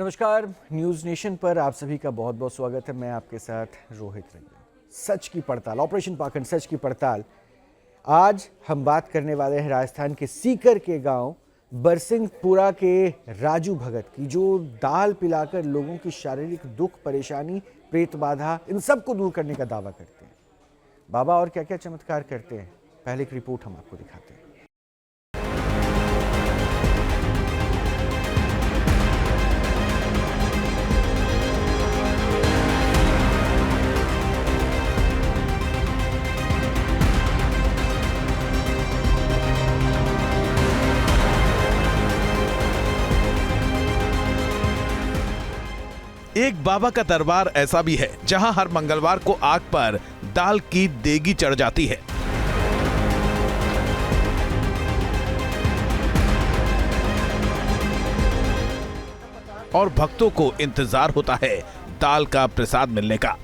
नमस्कार, news nation पर आप सभी का बहुत बहुत स्वागत है। मैं आपके साथ रोहित रंजन। सच की पड़ताल, ऑपरेशन पाखंड सच की पड़ताल। आज हम बात करने वाले हैं राजस्थान के सीकर के गांव बरसिंहपुरा के राजू भगत की, जो दाल पिलाकर लोगों की शारीरिक दुख, परेशानी, प्रेत बाधा इन सब को दूर करने का दावा करते हैं। बाबा और क्या क्या चमत्कार करते हैं, पहले एक रिपोर्ट हम आपको दिखाते हैं। एक बाबा का दरबार ऐसा भी है जहां हर मंगलवार को आग पर दाल की देगी चढ़ जाती है। और भक्तों को इंतजार होता है दाल का प्रसाद मिलने का।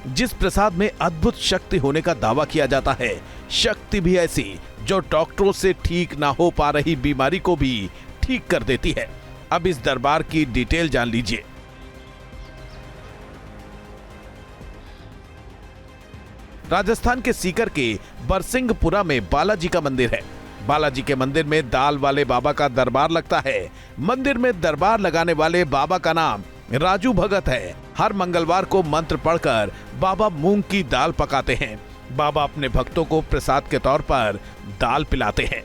जिस प्रसाद में अद्भुत शक्ति होने का दावा किया जाता है, शक्ति भी ऐसी जो डॉक्टरों से ठीक ना हो पा रही बीमारी को भी ठीक कर देती है। अब इस दरबार की डिटेल जान लीजिए। राजस्थान के सीकर के बरसिंहपुरा में बालाजी का मंदिर है। बालाजी के मंदिर में दाल वाले बाबा का दरबार लगता है। मंदिर में दरबार लगाने वाले बाबा का नाम राजू भगत है। हर मंगलवार को मंत्र पढ़कर बाबा मूंग की दाल पकाते हैं। बाबा अपने भक्तों को प्रसाद के तौर पर दाल पिलाते हैं।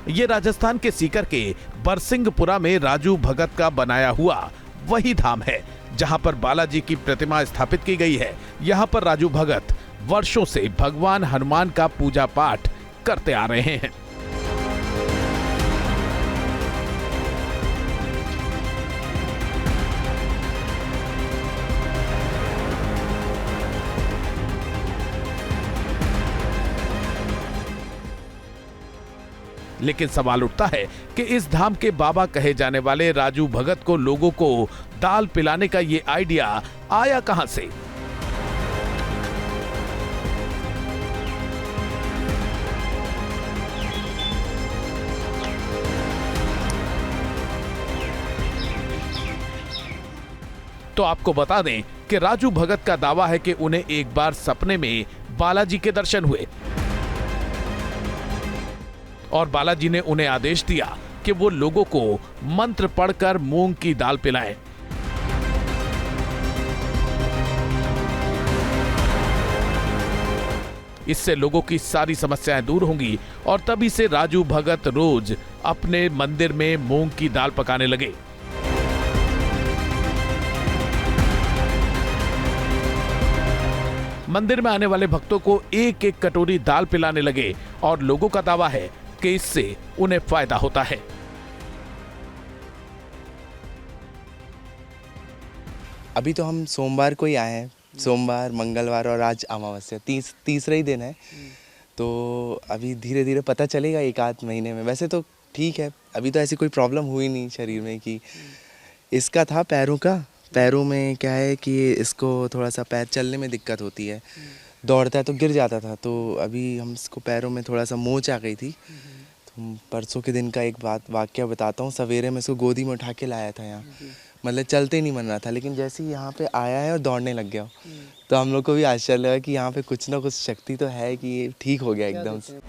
ये राजस्थान के सीकर के बरसिंहपुरा में राजू भगत का बनाया हुआ वही धाम है जहां पर बालाजी की प्रतिमा स्थापित की गई है। यहां पर राजू भगत वर्षों से भगवान हनुमान का पूजा पाठ करते आ रहे हैं। लेकिन सवाल उठता है कि इस धाम के बाबा कहे जाने वाले राजू भगत को लोगों को दाल पिलाने का ये आइडिया आया कहां से? तो आपको बता दें कि राजू भगत का दावा है कि उन्हें एक बार सपने में बालाजी के दर्शन हुए और बालाजी ने उन्हें आदेश दिया कि वो लोगों को मंत्र पढ़कर मूंग की दाल पिलाएं। इससे लोगों की सारी समस्याएं दूर होंगी और तभी से राजू भगत रोज अपने मंदिर में मूंग की दाल पकाने लगे। मंदिर में आने वाले भक्तों को एक एक कटोरी दाल पिलाने लगे और लोगों का दावा है कि इससे उन्हें फायदा होता है। अभी तो हम सोमवार को ही आए हैं, सोमवार, मंगलवार और आज अमावस्या, तीसरा ही दिन है। तो अभी धीरे धीरे पता चलेगा एक आध महीने में। वैसे तो ठीक है, अभी तो ऐसी कोई प्रॉब्लम हुई नहीं शरीर में। कि इसका था पैरों में क्या है कि इसको थोड़ा सा पैर चलने में दिक्कत होती है, दौड़ता है तो गिर जाता था। तो अभी हम इसको पैरों में थोड़ा सा मोच आ गई थी। तो परसों के दिन का एक वाक्य बताता हूँ। सवेरे में इसको गोदी में उठा के लाया था यहाँ, मतलब चलते ही नहीं मन रहा था, लेकिन जैसे ही यहाँ पे आया है और दौड़ने लग गया। तो हम लोग को भी आश्चर्य लगा कि यहाँ पे कुछ ना कुछ शक्ति तो है कि ये ठीक हो गया एकदम से।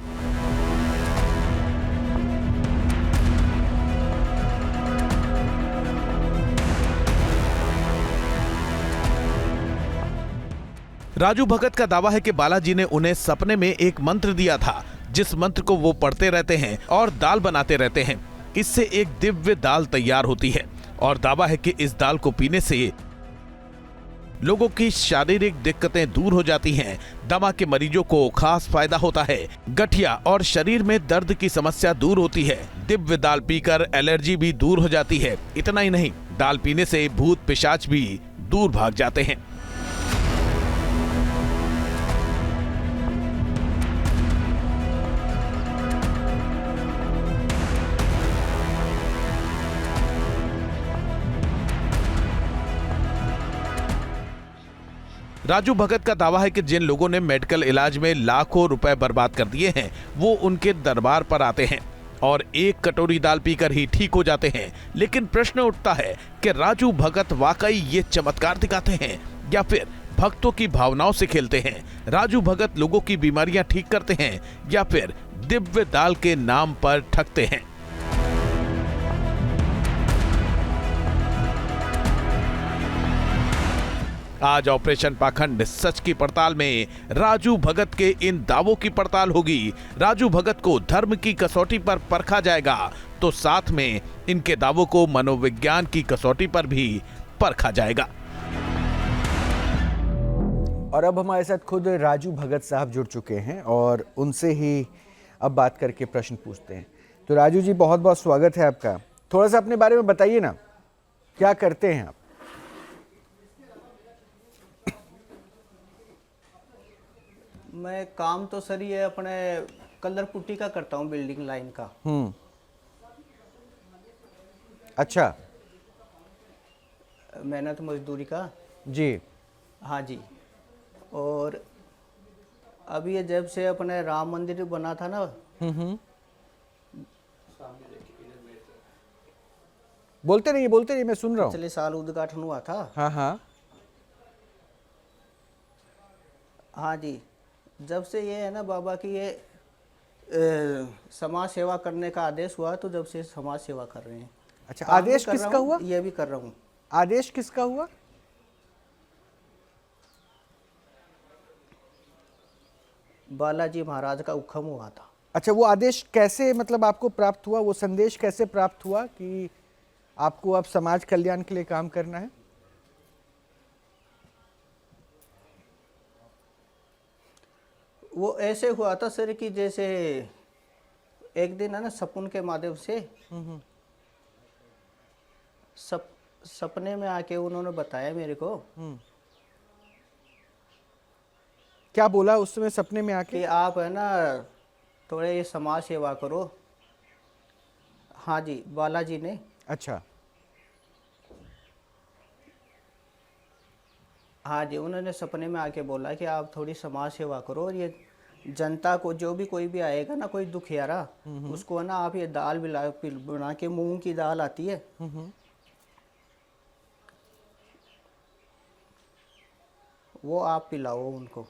राजू भगत का दावा है कि बालाजी ने उन्हें सपने में एक मंत्र दिया था, जिस मंत्र को वो पढ़ते रहते हैं और दाल बनाते रहते हैं। इससे एक दिव्य दाल तैयार होती है और दावा है कि इस दाल को पीने से लोगों की शारीरिक दिक्कतें दूर हो जाती हैं। दमा के मरीजों को खास फायदा होता है। गठिया और शरीर में दर्द की समस्या दूर होती है। दिव्य दाल पीकर एलर्जी भी दूर हो जाती है। इतना ही नहीं, दाल पीने से भूत पिशाच भी दूर भाग जाते हैं। राजू भगत का दावा है कि जिन लोगों ने मेडिकल इलाज में लाखों रुपए बर्बाद कर दिए हैं वो उनके दरबार पर आते हैं और एक कटोरी दाल पीकर ही ठीक हो जाते हैं। लेकिन प्रश्न उठता है कि राजू भगत वाकई ये चमत्कार दिखाते हैं या फिर भक्तों की भावनाओं से खेलते हैं। राजू भगत लोगों की बीमारियां ठीक करते हैं या फिर दिव्य दाल के नाम पर ठगते हैं। आज ऑपरेशन पाखंड सच की पड़ताल में राजू भगत के इन दावों की पड़ताल होगी। राजू भगत को धर्म की कसौटी पर परखा जाएगा तो साथ में इनके दावों को मनोविज्ञान की कसौटी पर भी परखा जाएगा। और अब हमारे साथ खुद राजू भगत साहब जुड़ चुके हैं और उनसे ही अब बात करके प्रश्न पूछते हैं। तो राजू जी, बहुत बहुत स्वागत है आपका। थोड़ा सा अपने बारे में बताइए ना, क्या करते हैं आप? मैं काम तो सर ये अपने कलर पुट्टी का करता हूँ, बिल्डिंग लाइन का। अच्छा, मेहनत मजदूरी का। जी। हाँ जी। और अभी ये जब से अपने राम मंदिर बना था ना, बोलते रहिए, मैं सुन रहा हूँ। पिछले साल उद्घाटन हुआ था। हाँ हाँ। हाँ जी। जब से ये है ना बाबा की ये समाज सेवा करने का आदेश हुआ, तो जब से समाज सेवा कर रहे हैं। अच्छा, काम भी आदेश कर रहा किसका हूँ, हुआ? ये भी कर रहा हूँ। आदेश किसका हुआ? बालाजी महाराज का हुक्म हुआ था। अच्छा, वो आदेश कैसे मतलब आपको प्राप्त हुआ? वो संदेश कैसे प्राप्त हुआ कि आपको अब समाज कल्याण के लिए काम करना है? वो ऐसे हुआ था सर कि जैसे एक दिन है ना सपन के माध्यम से सपने में आके उन्होंने बताया मेरे को। क्या बोला उस समय सपने में आके? कि आप है ना थोड़े ये समाज सेवा करो। हाँ जी, बालाजी ने। अच्छा। हाँ जी, उन्होंने सपने में आके बोला कि आप थोड़ी समाज सेवा करो और ये जनता को, जो भी कोई भी आएगा ना, कोई दुखियारा, उसको है ना आप ये दाल बना के, मूंग की दाल आती है, वो आप पिलाओ उनको।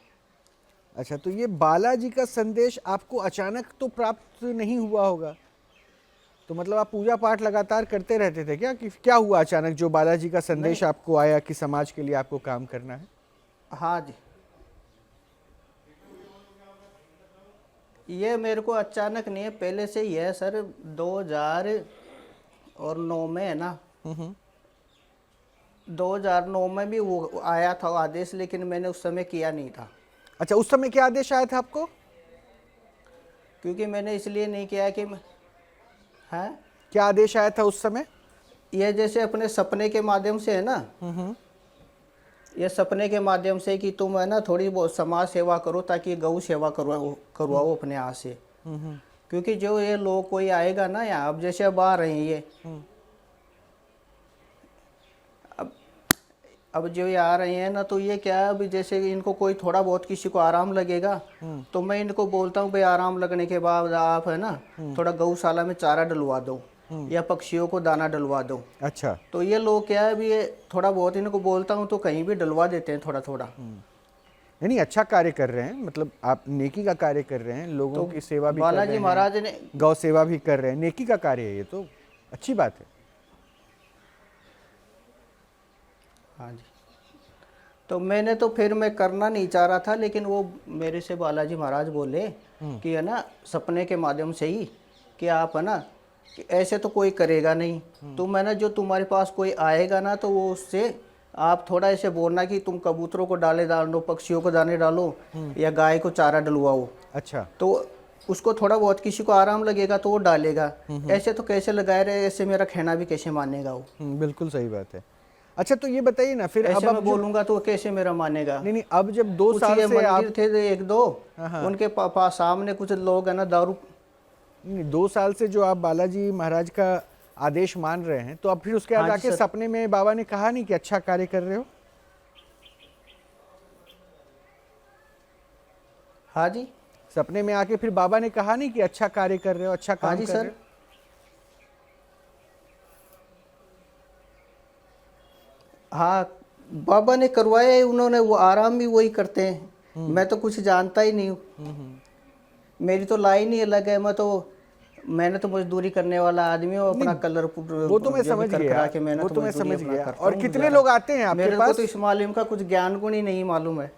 अच्छा, तो ये बालाजी का संदेश आपको अचानक तो प्राप्त नहीं हुआ होगा, तो मतलब आप पूजा पाठ लगातार करते रहते थे क्या? कि क्या हुआ अचानक जो बालाजी का संदेश आपको आया कि समाज के लिए आपको काम करना है? हाँ जी, ये मेरे को अचानक नहीं है, पहले से ही है सर। 2009 में है ना, 2009 में भी वो आया था आदेश, लेकिन मैंने उस समय किया नहीं था। अच्छा, उस समय क्या आदेश आया था आपको? क्योंकि मैंने इसलिए नहीं किया कि है क्या आदेश आया था उस समय? ये जैसे अपने सपने के माध्यम से है ना, ये सपने के माध्यम से कि तुम है ना थोड़ी बहुत समाज सेवा करो, ताकि गौ सेवा करवाओ अपने यहाँ से। क्योंकि जो ये लोग कोई आएगा ना यहाँ, अब जैसे अब आ रहे हैं ये, अब जो ये आ रहे हैं ना, तो ये क्या है, अभी जैसे इनको कोई थोड़ा बहुत किसी को आराम लगेगा, तो मैं इनको बोलता हूँ भाई आराम लगने के बाद आप है ना थोड़ा गौशाला में चारा डलवा दो या पक्षियों को दाना डलवा दो। अच्छा, तो ये लोग क्या है, अभी ये थोड़ा बहुत इनको बोलता हूँ तो कहीं भी डलवा देते हैं थोड़ा थोड़ा। नहीं, अच्छा कार्य कर रहे हैं, मतलब आप नेकी का कार्य कर रहे हैं, लोगों की सेवा भी कर रहे बालाजी हैं, महाराज ने गौ सेवा भी कर रहे हैं, नेकी का कार्य है, ये तो अच्छी बात है। हाँ जी, तो मैंने तो फिर मैं करना नहीं चाह रहा था, लेकिन वो मेरे से बालाजी महाराज बोले कि है ना सपने के माध्यम से ही कि आप है ना कि ऐसे तो कोई करेगा नहीं, तुम है ना जो तुम्हारे पास कोई आएगा ना, तो वो उससे आप थोड़ा ऐसे बोलना कि तुम कबूतरों को डाले डाल दो, पक्षियों को दाने डालो या गाय को चारा डलवाओ। अच्छा, तो उसको थोड़ा बहुत किसी को आराम लगेगा तो वो डालेगा। ऐसे तो कैसे लगाए रहे, ऐसे मेरा कहना भी कैसे मानेगा वो? बिल्कुल सही बात है। अच्छा, तो ये बताइए ना फिर, ऐसे अब मैं बोलूंगा तो वो कैसे मेरा मानेगा? नहीं, अब जब 2 कुछ साल ये से आप मंदिर थे एक दो, उनके पास सामने कुछ लोग है ना दारू। नहीं, 2 साल से जो आप बालाजी महाराज का आदेश मान रहे हैं, तो अब फिर उसके बाद हाँ जी आके सर। सपने में बाबा ने कहा नहीं कि अच्छा कार्य कर रहे हो? हाँ जी। सपने में आके फिर बाबा ने कहा नहीं कि अच्छा कार्य कर रहे हो, अच्छा हाँ काम जी कर सर। रहे हो? हाँ, बाबा ने करवाया है, उन्होंने, वो आराम भी वही करते हैं। मैं तो कुछ जानता ही नहीं हूँ। मेरी तो लाइन ही अलग है। मैंने तो मजदूरी करने वाला आदमी हूँ, अपना कलर वो तो मैं जो भी समझ कर गया, करा के मैंने वो तो तो मैं मजदूरी समझ अपना गया। करता और हूँ कितने गुजारा। लोग आते हैं आपके मेरे पास? को तो इस मालूम का कुछ ज्ञान गुण ही नहीं मालूम है।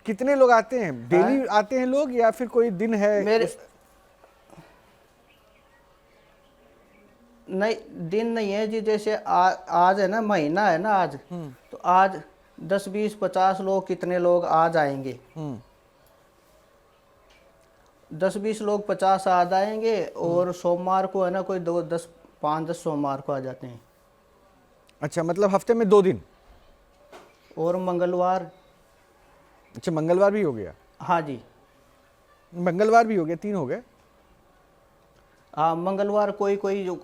कितने लोग आते हैं? डेली आते हैं लोग या फिर कोई दिन है मेरे नहीं, दिन नहीं है जी। जैसे आज है ना, महीना है ना आज, तो आज 10 20 50 लोग, कितने लोग आज आएंगे। 10 20 लोग 50 आ जाएंगे। और सोमवार को है ना कोई 5 10 सोमवार को आ जाते हैं। अच्छा, मतलब हफ्ते में 2 दिन। और मंगलवार। अच्छा, मंगलवार भी हो गया? हाँ जी। मंगलवार भी हो गया, 3 हो गए। हाँ, मंगलवार कोई कोई जो,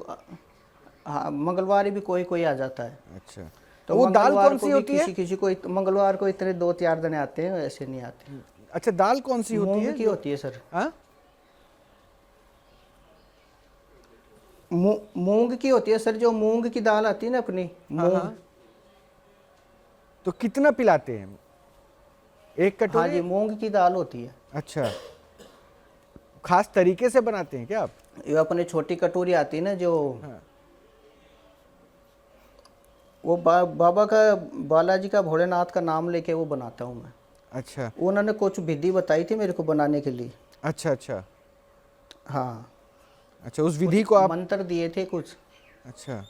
हाँ मंगलवार भी कोई कोई आ जाता है। अच्छा, तो वो दाल मंगलवार कौन को सी भी होती है? किसी को मंगलवार को इतने 2 4 दिन आते हैं, ऐसे नहीं आते। अच्छा, दाल कौन सी होती है? मूंग की होती है सर। हाँ, मूंग की होती है सर, जो मूंग की दाल आती है ना अपनी, हाँ, मूंग। हाँ। तो कितना पिलाते हैं? 1 हाँ कटोरी? जी, मूंग की दाल होती है। अच्छा, खास तरीके से बनाते हैं क्या आप? ये अपने छोटी कटोरी आती है ना जो, हाँ। वो बाबा का, बालाजी का, भोलेनाथ का नाम लेके वो बनाता हूँ मैं। अच्छा, उन्होंने कुछ विधि बताई थी मेरे को बनाने के लिए। अच्छा, अच्छा, हाँ, अच्छा, उस विधि को आप, मंत्र दिए थे कुछ। अच्छा,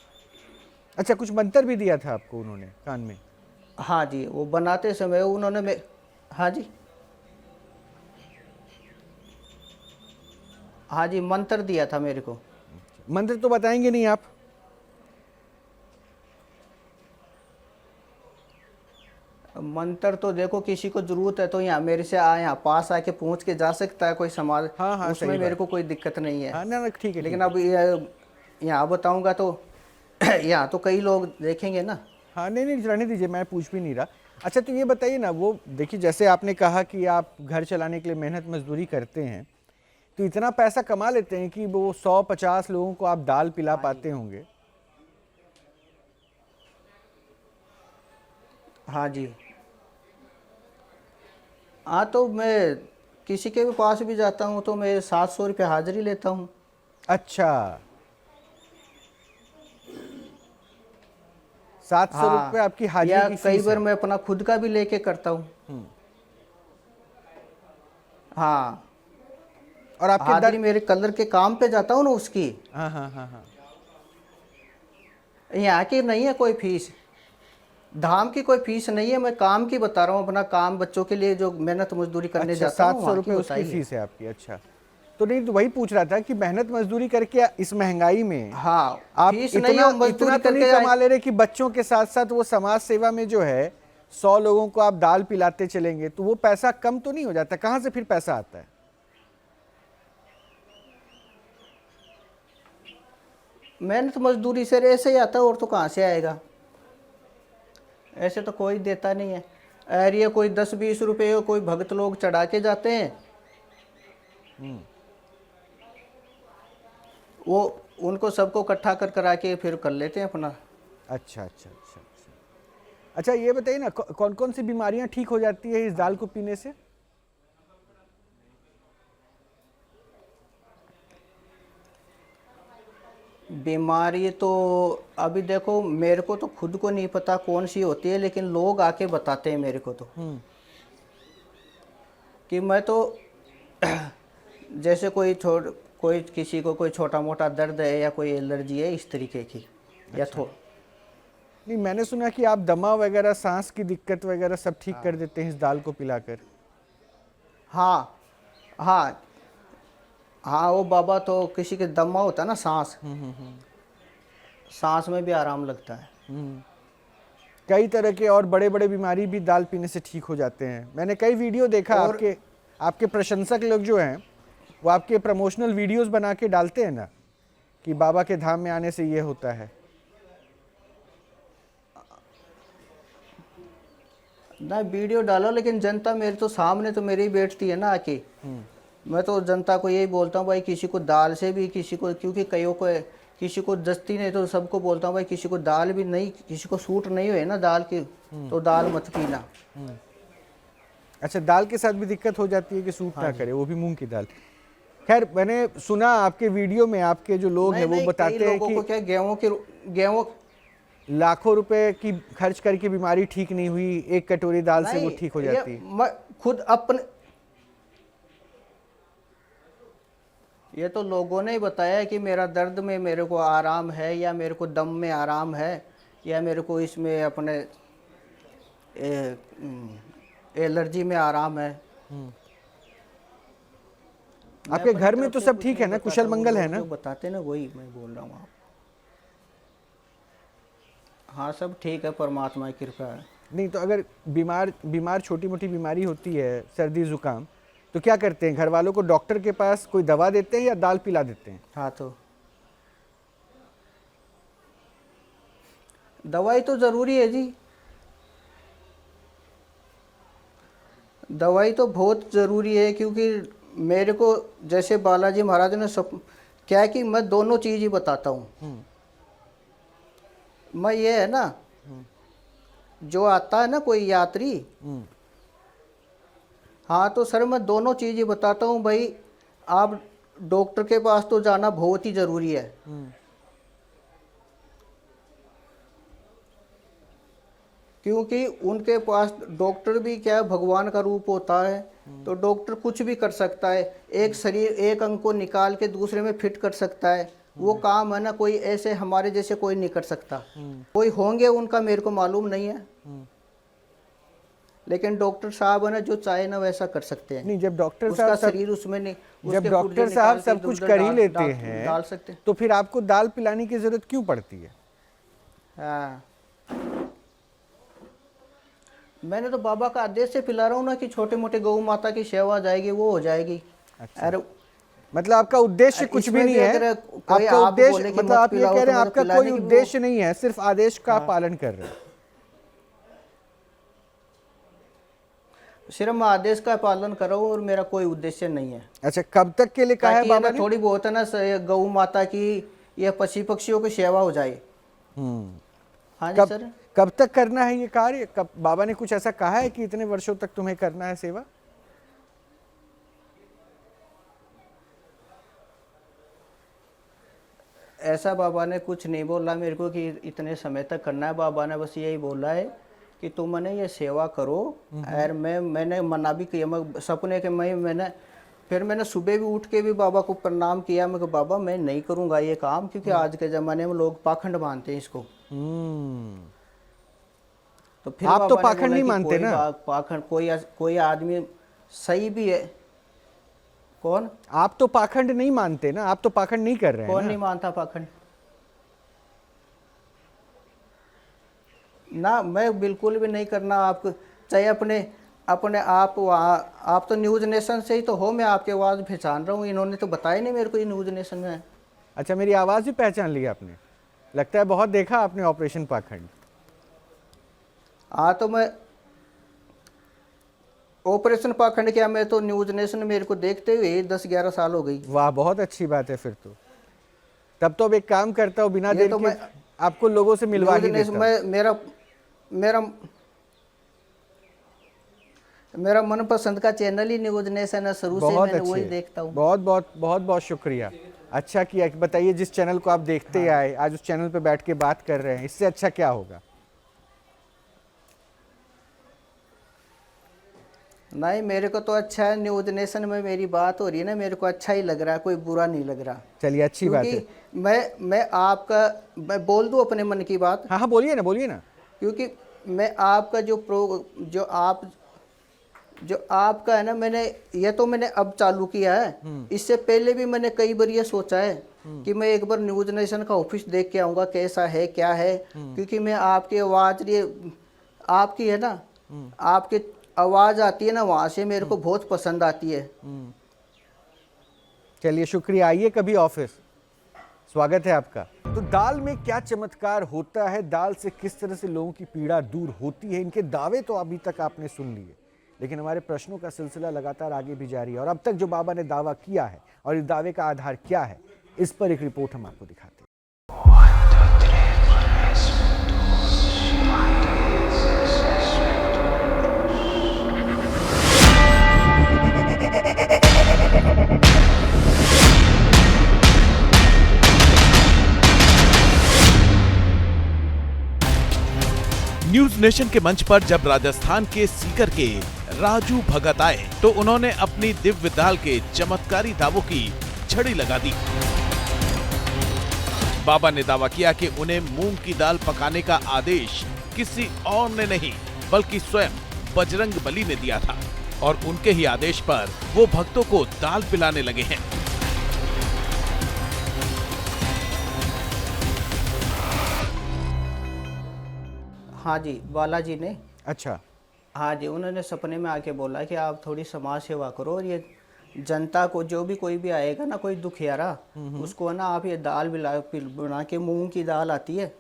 अच्छा, कुछ मंत्र भी दिया था आपको उन्होंने कान में? हाँ जी, वो बनाते समय उन्होंने हाँ जी, हाँ जी, मंत्र दिया था मेरे को। मंत्र तो बताएंगे नहीं आप? मंत्र तो देखो, किसी को जरूरत है तो यहाँ मेरे से यहाँ पास आके पूछ के जा सकता है कोई समाज। हाँ, हाँ, उसमें सही मेरे बात। को कोई दिक्कत नहीं है। हाँ, ना ना, ठीक है, लेकिन ठीक है। अब यहाँ बताऊंगा तो यहाँ तो कई लोग देखेंगे ना। हाँ, नहीं नहीं, रहने दीजिए, मैं पूछ भी नहीं रहा। अच्छा, तो ये बताइए ना, वो देखिए, जैसे आपने कहा कि आप घर चलाने के लिए मेहनत मजदूरी करते हैं, तो इतना पैसा कमा लेते हैं कि वो 100-50 लोगों को आप दाल पिला पाते होंगे? हाँ जी। हाँ, तो मैं किसी के भी पास भी जाता हूँ तो मैं 700 रुपये हाजिरी लेता हूँ। अच्छा, 700 हाँ, रुपये आपकी हाजिरी या की कई फीस बार है? मैं अपना खुद का भी लेके करता हूँ। हाँ, और आपके हाजिरी मेरे कलर के काम पे जाता हूँ ना उसकी। हाँ, हाँ, हाँ, हाँ। यहाँ की नहीं है कोई फीस, धाम की कोई फीस नहीं है। मैं काम की बता रहा हूँ, अपना काम, बच्चों के लिए जो मेहनत मजदूरी करने अच्छा, जाता हूँ 700 वहाँ की रुपये उसकी बताई है। फीस है आपकी? अच्छा, तो नहीं, तो वही पूछ रहा था कि मेहनत मजदूरी करके इस महंगाई में हाँ, आप फीस इतना नहीं है, इतना मजदूरी तो नहीं करके कमा ले रहे कि बच्चों के साथ साथ वो समाज सेवा में जो है 100 लोगों को आप दाल पिलाते चलेंगे, तो वो पैसा कम तो नहीं हो जाता? कहाँ से फिर पैसा आता है? मेहनत मजदूरी से ऐसे ही आता है, और तो कहाँ से आएगा। ऐसे तो कोई देता नहीं है। एरिया कोई 10 20 रुपये कोई भक्त लोग चढ़ा के जाते हैं। वो उनको सबको इकट्ठा करा के फिर कर लेते हैं अपना। अच्छा, अच्छा, अच्छा, अच्छा। अच्छा, ये बताइए ना, कौन कौन सी बीमारियां ठीक हो जाती है इस दाल को पीने से? बीमारी तो अभी देखो, मेरे को तो खुद को नहीं पता कौन सी होती है, लेकिन लोग आके बताते हैं मेरे को तो कि मैं तो जैसे कोई किसी को कोई छोटा मोटा दर्द है या कोई एलर्जी है इस तरीके की, या नहीं, मैंने सुना कि आप दमा वगैरह, सांस की दिक्कत वगैरह सब ठीक कर देते हैं इस दाल को पिलाकर। हाँ हाँ हाँ, वो बाबा तो किसी के दमा होता है ना, सांस में भी आराम लगता है। कई तरह के और बड़े बड़े बीमारी भी दाल पीने से ठीक हो जाते हैं। मैंने कई वीडियो देखा, आपके प्रशंसक लोग जो हैं वो आपके प्रमोशनल वीडियोस बना के डालते हैं ना कि बाबा के धाम में आने से ये होता है। ना वीडियो डालो, लेकिन जनता मेरे तो सामने तो मेरी बैठती है ना आके। मैं तो जनता को यही बोलता हूँ भाई, किसी को दाल से भी, किसी को, क्योंकि कईयों को किसी को दस्ती नहीं, तो सबको बोलता हूँ भाई किसी को दाल भी नहीं, किसी को सूट नहीं हुए ना दाल की, तो दाल मत पीना। अच्छा, दाल के साथ भी दिक्कत हो जाती है कि सूट ना करे, वो भी मूंग की दाल। खैर, मैंने सुना आपके वीडियो में आपके जो लोग हैं वो बताते हैं लोगों को कि क्या गेहूं लाखों रुपए की खर्च करके बीमारी ठीक नहीं हुई, एक कटोरी दाल से वो ठीक हो जाती है। मैं खुद अपने, ये तो लोगों ने ही बताया कि मेरा दर्द में मेरे को आराम है, या मेरे को दम में आराम है, या मेरे को इसमें अपने एलर्जी में आराम है। आपके घर में तो सब ठीक है ना, कुशल मंगल है ना? जो बताते ना वही मैं बोल रहा हूँ आप। हाँ, सब ठीक है, परमात्मा की कृपा है। नहीं तो अगर बीमार छोटी मोटी बीमारी होती है, सर्दी जुकाम, तो क्या करते हैं? घर वालों को डॉक्टर के पास कोई दवा देते हैं या दाल पिला देते हैं? हाँ, तो दवाई तो ज़रूरी है जी, दवाई तो बहुत ज़रूरी है, क्योंकि मेरे को जैसे बालाजी महाराज ने सब क्या है कि मैं दोनों चीज़ ही बताता हूँ। मैं ये है ना, जो आता है ना कोई यात्री, हाँ तो सर मैं दोनों चीज़ ही बताता हूँ भाई। आप डॉक्टर के पास तो जाना बहुत ही ज़रूरी है, क्योंकि उनके पास डॉक्टर भी क्या भगवान का रूप होता है, तो डॉक्टर कुछ भी कर सकता है, एक शरीर एक अंग को निकाल के दूसरे में फिट कर सकता है। वो काम है ना कोई ऐसे हमारे जैसे कोई नहीं कर सकता। कोई होंगे उनका मेरे को मालूम नहीं है, लेकिन डॉक्टर साहब है ना जो चाहे ना वैसा कर सकते हैं। नहीं, जब डॉक्टर उसका साहब शरीर उसमें नहीं, जब उसके डॉक्टर पुर्जे साहब निकाल के सब कुछ इधर-उधर कर ही डाल- लेते डाल- हैं, डाल सकते हैं। तो फिर आपको दाल पिलाने की जरूरत क्यों पड़ती है? हाँ, मैंने तो बाबा का आदेश से पिला रहा हूँ ना कि छोटे मोटे गौ माता की सेवा जाएगी, वो हो जाएगी। अच्छा। अरे मतलब आपका उद्देश्य कुछ भी इसमें नहीं भी है, अगर कोई आपका आप उद्देश्य बोले कि मतलब मत आप ये पिलाओ कह रहे तो हैं मैं तो आपका पिलाने कोई की वो- उद्देश्य नहीं है, सिर्फ आदेश का पालन कर रहे हैं। सिर्फ मैं आदेश का पालन कर रहा हूँ और मेरा कोई उद्देश्य नहीं है। अच्छा, कब तक के लिए कहा है ताकि ये बाबा ना ने? थोड़ी बहुत है ना गौ माता की या पशु पक्षियों की सेवा हो जाए। हाँ जी सर। कब तक करना है ये कार्य? कब बाबा ने कुछ ऐसा कहा है कि इतने वर्षों तक तुम्हें करना है सेवा? ऐसा बाबा ने कुछ नहीं बोला मेरे को कि इतने समय तक करना है। बाबा ने बस यही बोला है कि तुमने ये सेवा करो। और मैंने मना भी किया, मैं सपने के मैंने सुबह भी उठ के भी बाबा को प्रणाम किया। मैं बाबा मैं नहीं करूँगा ये काम, क्योंकि आज के ज़माने में लोग पाखंड मानते हैं इसको। तो फिर आप तो बाबा ने पाखंड बोला नहीं कि मानते ना? पाखंड कोई आदमी सही भी है। कौन? आप तो पाखंड नहीं मानते ना, आप तो पाखंड नहीं कर रहे हैं कौन ना? नहीं मानता पाखंड? ना, मैं बिल्कुल भी नहीं करना। आपको चाहे अपने आप तो न्यूज़ नेशन से ही तो हो, मैं आपकी आवाज़ पहचान रहा हूँ। इन्होंने तो बताया नहीं मेरे को ये न्यूज़ नेशन में है। अच्छा, मेरी आवाज़ भी पहचान ली आपने? लगता है बहुत देखा आपने ऑपरेशन पाखंड। हाँ, तो मैं ऑपरेशन पाखंड क्या, मैं तो न्यूज़ नेशन मेरे को देखते हुए 10-11 साल हो गई। वाह, बहुत अच्छी बात है फिर तो। तब तो अब एक काम करता हूँ, बिना ये देर तो के मैं आपको लोगों से मिलवा ही न्यूज़ देता नेशन हूँ। मेरा मनपसंद का चैनल ही न्यूज़ नेशन है, शुरू से बहुत मैंने वही अच्छे, देखता हूँ। बहुत बहुत बहुत बहुत शुक्रिया। अच्छा किया। बताइए, जिस चैनल को आप देखते आए, आज उस चैनल पे बैठ के बात कर रहे हैं, इससे अच्छा क्या होगा? नहीं, मेरे को तो अच्छा है, न्यूज़ नेशन में मेरी बात हो रही है ना, मेरे को अच्छा ही लग रहा है, कोई बुरा नहीं लग रहा। चलिए, अच्छी बात है। क्योंकि मैं बोल दूं अपने मन की बात। हाँ हाँ, बोलिए ना, बोलिए ना। क्योंकि मैं आपका जो आपका है ना, मैंने अब चालू किया है। इससे पहले भी मैंने कई बार ये सोचा है कि मैं एक बार न्यूज़ नेशन का ऑफिस देख के आऊँगा, कैसा है क्या है। क्योंकि मैं आपकी आवाज़ आपकी है ना, आपकी आवाज़ आती है ना, वहाँ से मेरे को बहुत पसंद आती है। चलिए, शुक्रिया। आइए कभी ऑफिस, स्वागत है आपका। तो दाल में क्या चमत्कार होता है, दाल से किस तरह से लोगों की पीड़ा दूर होती है, इनके दावे तो अभी तक आपने सुन लिए, लेकिन हमारे प्रश्नों का सिलसिला लगातार आगे भी जारी है। और अब तक जो बाबा ने दावा किया है और इस दावे का आधार क्या है, इस पर एक रिपोर्ट हम आपको दिखाते हैं। न्यूज नेशन के मंच पर जब राजस्थान के सीकर के राजू भगत आए तो उन्होंने अपनी दिव्य दाल के चमत्कारी दावों की छड़ी लगा दी। बाबा ने दावा किया कि उन्हें मूंग की दाल पकाने का आदेश किसी और ने नहीं बल्कि स्वयं बजरंग बली ने दिया था और उनके ही आदेश पर वो भक्तों को दाल पिलाने लगे हैं। हाँ जी, बालाजी ने, अच्छा, हाँ जी, उन्होंने सपने में आके बोला कि आप थोड़ी समाज सेवा करो और ये जनता को, जो भी कोई भी आएगा ना, कोई दुखियारा, उसको ना आप ये दाल बना के, मूंग की दाल आती है,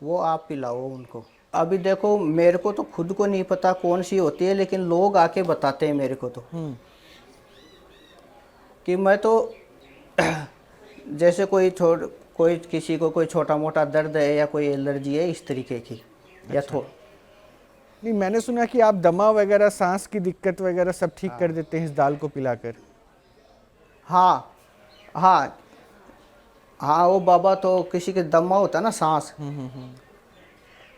वो आप पिलाओ उनको। अभी देखो, मेरे को तो खुद को नहीं पता कौन सी होती है, लेकिन लोग आके बताते हैं मेरे को तो कि मैं तो जैसे कोई किसी को कोई छोटा मोटा दर्द है या कोई एलर्जी है इस तरीके की, या नहीं, मैंने सुना कि आप दमा वगैरह, सांस की दिक्कत वगैरह सब ठीक कर देते हैं इस दाल को पिलाकर। हाँ हाँ हाँ, वो बाबा तो किसी के दमा होता है ना,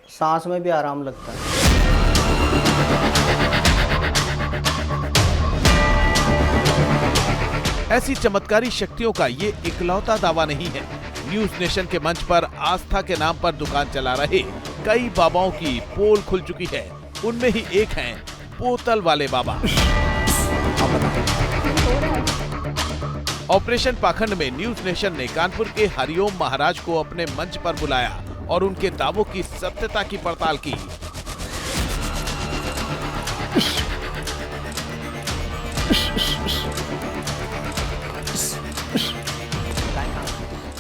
सांस में भी आराम लगता है। ऐसी चमत्कारी शक्तियों का ये इकलौता दावा नहीं है। न्यूज नेशन के मंच पर आस्था के नाम पर दुकान चला रहे कई बाबाओं की पोल खुल चुकी है। उनमें ही एक हैं बोतल वाले बाबा। ऑपरेशन पाखंड में न्यूज नेशन ने कानपुर के हरिओम महाराज को अपने मंच पर बुलाया और उनके दावों की सत्यता की पड़ताल की।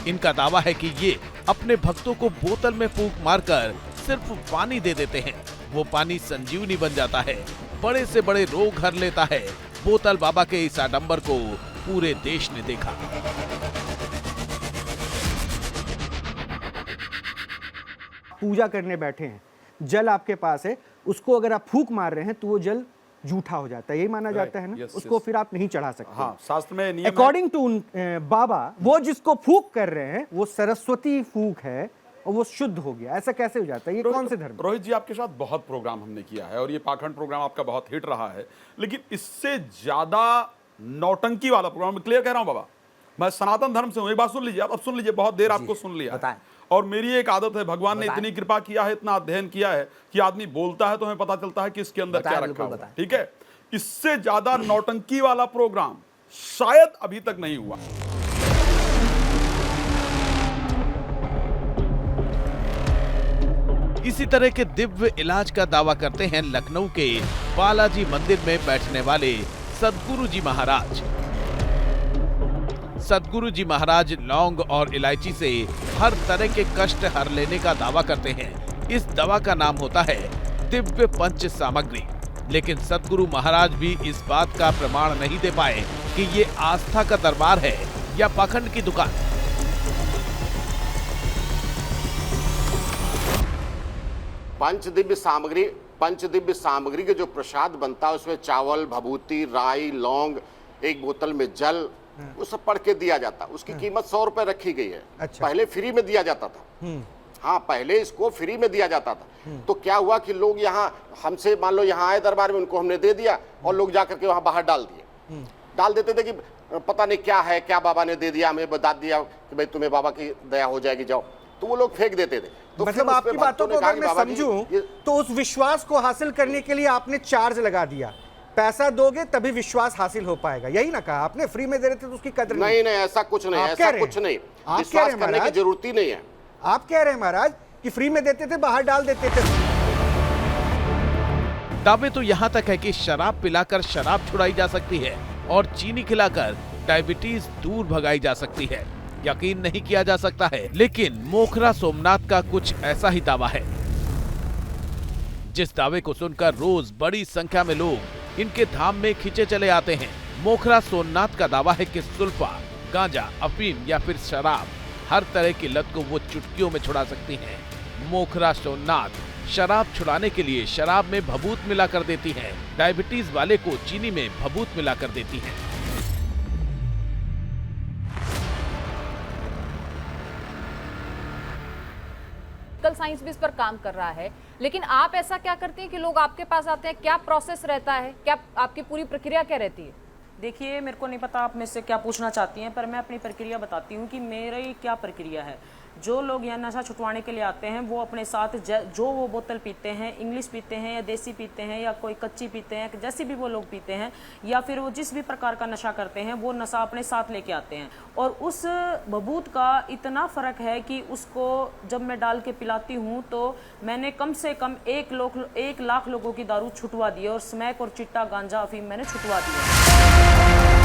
इनका दावा है कि ये अपने भक्तों को बोतल में फूंक मारकर सिर्फ पानी दे देते हैं। वो पानी संजीवनी बन जाता है, बड़े से बड़े रोग हर लेता है। बोतल बाबा के इस आडंबर को पूरे देश ने देखा। पूजा करने बैठे हैं, जल आपके पास है, उसको अगर आप फूंक मार रहे हैं तो वो जल जूठा हो जाता है, यही माना जाता है ना। उसको फिर आप नहीं चढ़ा सकते। हाँ, शास्त्र में नियम है। अकॉर्डिंग टू बाबा, वो जिसको फूंक कर रहे हैं वो सरस्वती फूंक है और वो शुद्ध हो गया। ऐसा कैसे हो जाता है? ये कौन से धर्म? रोहित जी, आपके साथ बहुत प्रोग्राम हमने किया है और ये पाखंड प्रोग्राम आपका बहुत हिट रहा है, लेकिन इससे ज्यादा नौटंकी वाला प्रोग्राम, मैं क्लियर कह रहा हूं बाबा, मैं सनातन धर्म से हूं। एक बात सुन लीजिए, आप अब सुन लीजिए, बहुत देर आपको सुन लिया है। और मेरी एक आदत है, भगवान ने इतनी कृपा किया है, इतना अध्ययन किया है कि आदमी बोलता है तो हमें पता चलता है कि इसके अंदर क्या रखा हुआ है। ठीक है, इससे ज्यादा नौटंकी वाला प्रोग्राम शायद अभी तक नहीं हुआ। इसी तरह के दिव्य इलाज का दावा करते हैं लखनऊ के बालाजी मंदिर में बैठने वाले सदगुरु जी महाराज। सदगुरु जी महाराज लौंग और इलायची से हर तरह के कष्ट हर लेने का दावा करते हैं। इस दवा का नाम होता है दिव्य पंच सामग्री। लेकिन सदगुरु महाराज भी इस बात का प्रमाण नहीं दे पाए कि ये आस्था का दरबार है या पाखंड की दुकान। पंचदिव्य सामग्री के जो प्रसाद बनता है उसमें चावल, भभूति, राई, लौंग, एक बोतल में जल, वो सब पढ़ के दिया जाता। उसकी कीमत 100 रुपए रखी गई है। अच्छा। पहले फ्री में दिया जाता था। हाँ, पहले इसको फ्री में दिया जाता था। तो क्या हुआ कि लोग यहाँ हमसे, मान लो यहाँ आए दरबार में, उनको हमने दे दिया और लोग जाकर के वहां बाहर डाल देते थे कि पता नहीं क्या है, क्या बाबा ने दे दिया, हमें बता दिया कि भाई तुम्हें बाबा की दया हो जाएगी, जाओ, तो वो लोग फेंक देते थे। तो मतलब आपकी बातों को अगर मैं समझूं तो उस विश्वास को हासिल करने के लिए आपने चार्ज लगा दिया, पैसा दोगे तभी विश्वास हासिल हो पाएगा, यही ना कहा आपने? फ्री में दे रहे थे तो उसकी कदर नहीं। नहीं, ऐसा कुछ नहीं, ऐसा कुछ नहीं, विश्वास करने की जरूरत ही नहीं है। आप कह रहे हैं महाराज कि फ्री में देते थे, बाहर डाल देते थे। दावे तो यहाँ तक है कि शराब पिलाकर शराब छुड़ाई जा सकती है और चीनी खिलाकर डायबिटीज दूर भगाई जा सकती है। यकीन नहीं किया जा सकता है, लेकिन मोखरा सोमनाथ का कुछ ऐसा ही दावा है, जिस दावे को सुनकर रोज बड़ी संख्या में लोग इनके धाम में खींचे चले आते हैं। मोखरा सोमनाथ का दावा है कि सुल्फा, गांजा, अफीम या फिर शराब, हर तरह की लत को वो चुटकियों में छुड़ा सकती हैं। मोखरा सोमनाथ शराब छुड़ाने के लिए शराब में भभूत मिला कर देती हैं, डायबिटीज वाले को चीनी में भभूत मिला कर देती हैं। साइंस भी इस पर काम कर रहा है, लेकिन आप ऐसा क्या करते हैं कि लोग आपके पास आते हैं? क्या प्रोसेस रहता है, क्या आपकी पूरी प्रक्रिया क्या रहती है? देखिए, मेरे को नहीं पता आप मुझसे क्या पूछना चाहती हैं, पर मैं अपनी प्रक्रिया बताती हूँ कि मेरी क्या प्रक्रिया है। जो लोग यहाँ नशा छुटवाने के लिए आते हैं वो अपने साथ जो वो बोतल पीते हैं, इंग्लिश पीते हैं या देसी पीते हैं या कोई कच्ची पीते हैं, जैसे भी वो लोग पीते हैं, या फिर वो जिस भी प्रकार का नशा करते हैं वो नशा अपने साथ लेके आते हैं। और उस भभूत का इतना फ़र्क है कि उसको जब मैं डाल के पिलाती हूँ तो मैंने कम से कम 1 लाख लोगों की दारू छुटवा दी है, और स्मैक और चिट्टा, गांजा, अफीम मैंने छुटवा दिया।